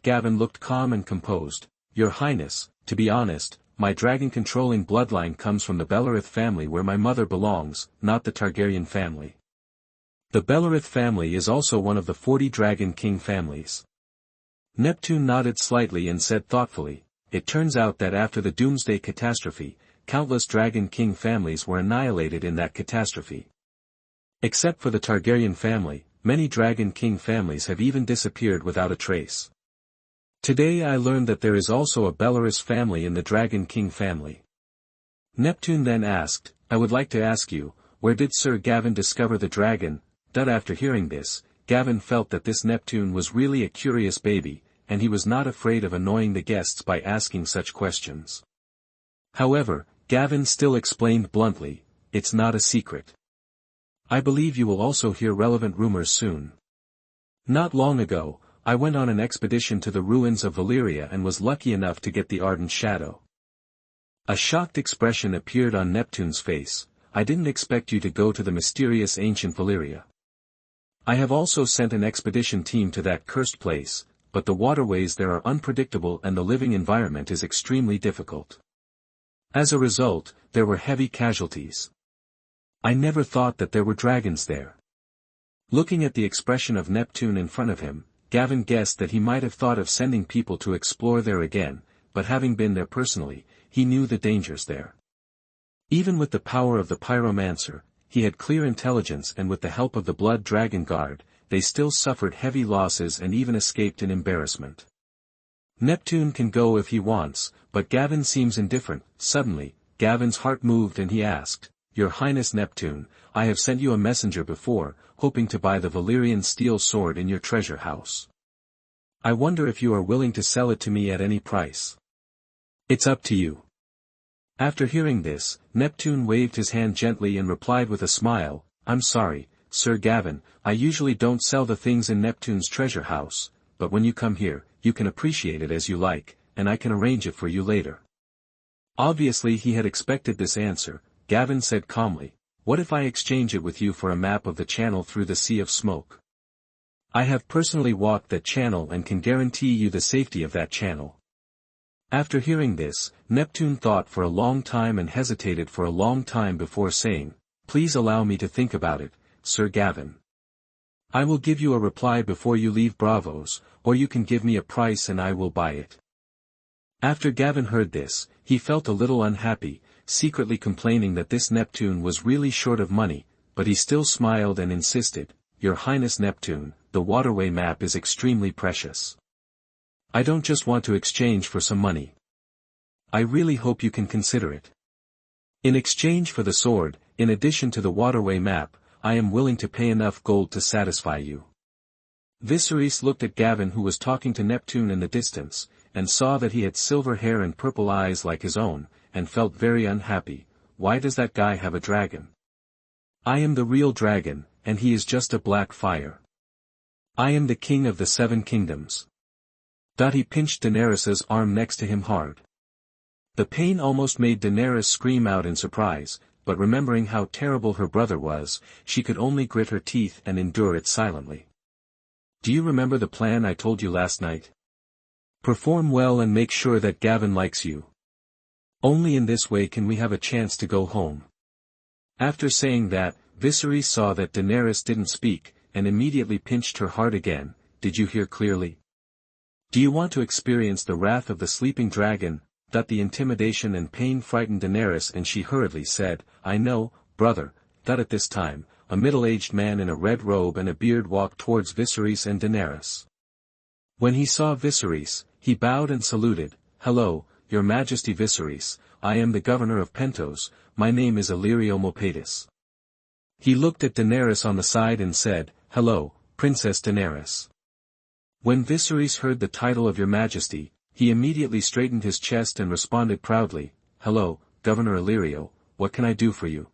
Gavin looked calm and composed. "Your Highness, to be honest, my dragon-controlling bloodline comes from the Bellerys family where my mother belongs, not the Targaryen family. The Bellerys family is also one of the 40 Dragon King families." Neptune nodded slightly and said thoughtfully, "It turns out that after the Doomsday catastrophe, countless Dragon King families were annihilated in that catastrophe. Except for the Targaryen family, many Dragon King families have even disappeared without a trace. Today I learned that there is also a Bellerys family in the Dragon King family." Neptune then asked, "I would like to ask you, where did Sir Gavin discover the dragon?" After hearing this, Gavin felt that this Neptune was really a curious baby, and he was not afraid of annoying the guests by asking such questions. However, Gavin still explained bluntly, "It's not a secret. I believe you will also hear relevant rumors soon. Not long ago, I went on an expedition to the ruins of Valyria and was lucky enough to get the Ardent Shadow." A shocked expression appeared on Neptune's face. "I didn't expect you to go to the mysterious ancient Valyria. I have also sent an expedition team to that cursed place, but the waterways there are unpredictable and the living environment is extremely difficult. As a result, there were heavy casualties. I never thought that there were dragons there." Looking at the expression of Neptune in front of him, Gavin guessed that he might have thought of sending people to explore there again, but having been there personally, he knew the dangers there. Even with the power of the Pyromancer, he had clear intelligence, and with the help of the Blood Dragon Guard, they still suffered heavy losses and even escaped in embarrassment. Neptune can go if he wants, but Gavin seems indifferent. Suddenly, Gavin's heart moved and he asked, "Your Highness Neptune, I have sent you a messenger before, hoping to buy the Valyrian steel sword in your treasure house. I wonder if you are willing to sell it to me at any price. It's up to you." After hearing this, Neptune waved his hand gently and replied with a smile, "I'm sorry, Sir Gavin, I usually don't sell the things in Neptune's treasure house, but when you come here, you can appreciate it as you like, and I can arrange it for you later." Obviously he had expected this answer. Gavin said calmly, "What if I exchange it with you for a map of the channel through the Sea of Smoke? I have personally walked that channel and can guarantee you the safety of that channel." After hearing this, Neptune thought for a long time and hesitated for a long time before saying, "Please allow me to think about it, Sir Gavin. I will give you a reply before you leave Braavos, or you can give me a price and I will buy it." After Gavin heard this, he felt a little unhappy, secretly complaining that this Neptune was really short of money, but he still smiled and insisted, "Your Highness Neptune, the waterway map is extremely precious. I don't just want to exchange for some money. I really hope you can consider it. In exchange for the sword, in addition to the waterway map, I am willing to pay enough gold to satisfy you. Viserys looked at Gavin, who was talking to Neptune in the distance, and saw that he had silver hair and purple eyes like his own, and felt very unhappy. Why does that guy have a dragon? I am the real dragon, and he is just a black fire. I am the king of the 7 kingdoms. He pinched Daenerys's arm next to him hard. The pain almost made Daenerys scream out in surprise, but remembering how terrible her brother was, she could only grit her teeth and endure it silently. Do you remember the plan I told you last night? Perform well and make sure that Gavin likes you. Only in this way can we have a chance to go home. After saying that, Viserys saw that Daenerys didn't speak, and immediately pinched her heart again. Did you hear clearly? Do you want to experience the wrath of the sleeping dragon? The intimidation and pain frightened Daenerys, and she hurriedly said, I know, brother. At this time, a middle-aged man in a red robe and a beard walked towards Viserys and Daenerys. When he saw Viserys, he bowed and saluted. Hello, Your Majesty Viserys, I am the governor of Pentos, my name is Illyrio Mopatis. He looked at Daenerys on the side and said, Hello, Princess Daenerys. When Viserys heard the title of Your Majesty, he immediately straightened his chest and responded proudly, Hello, Governor Illyrio, what can I do for you?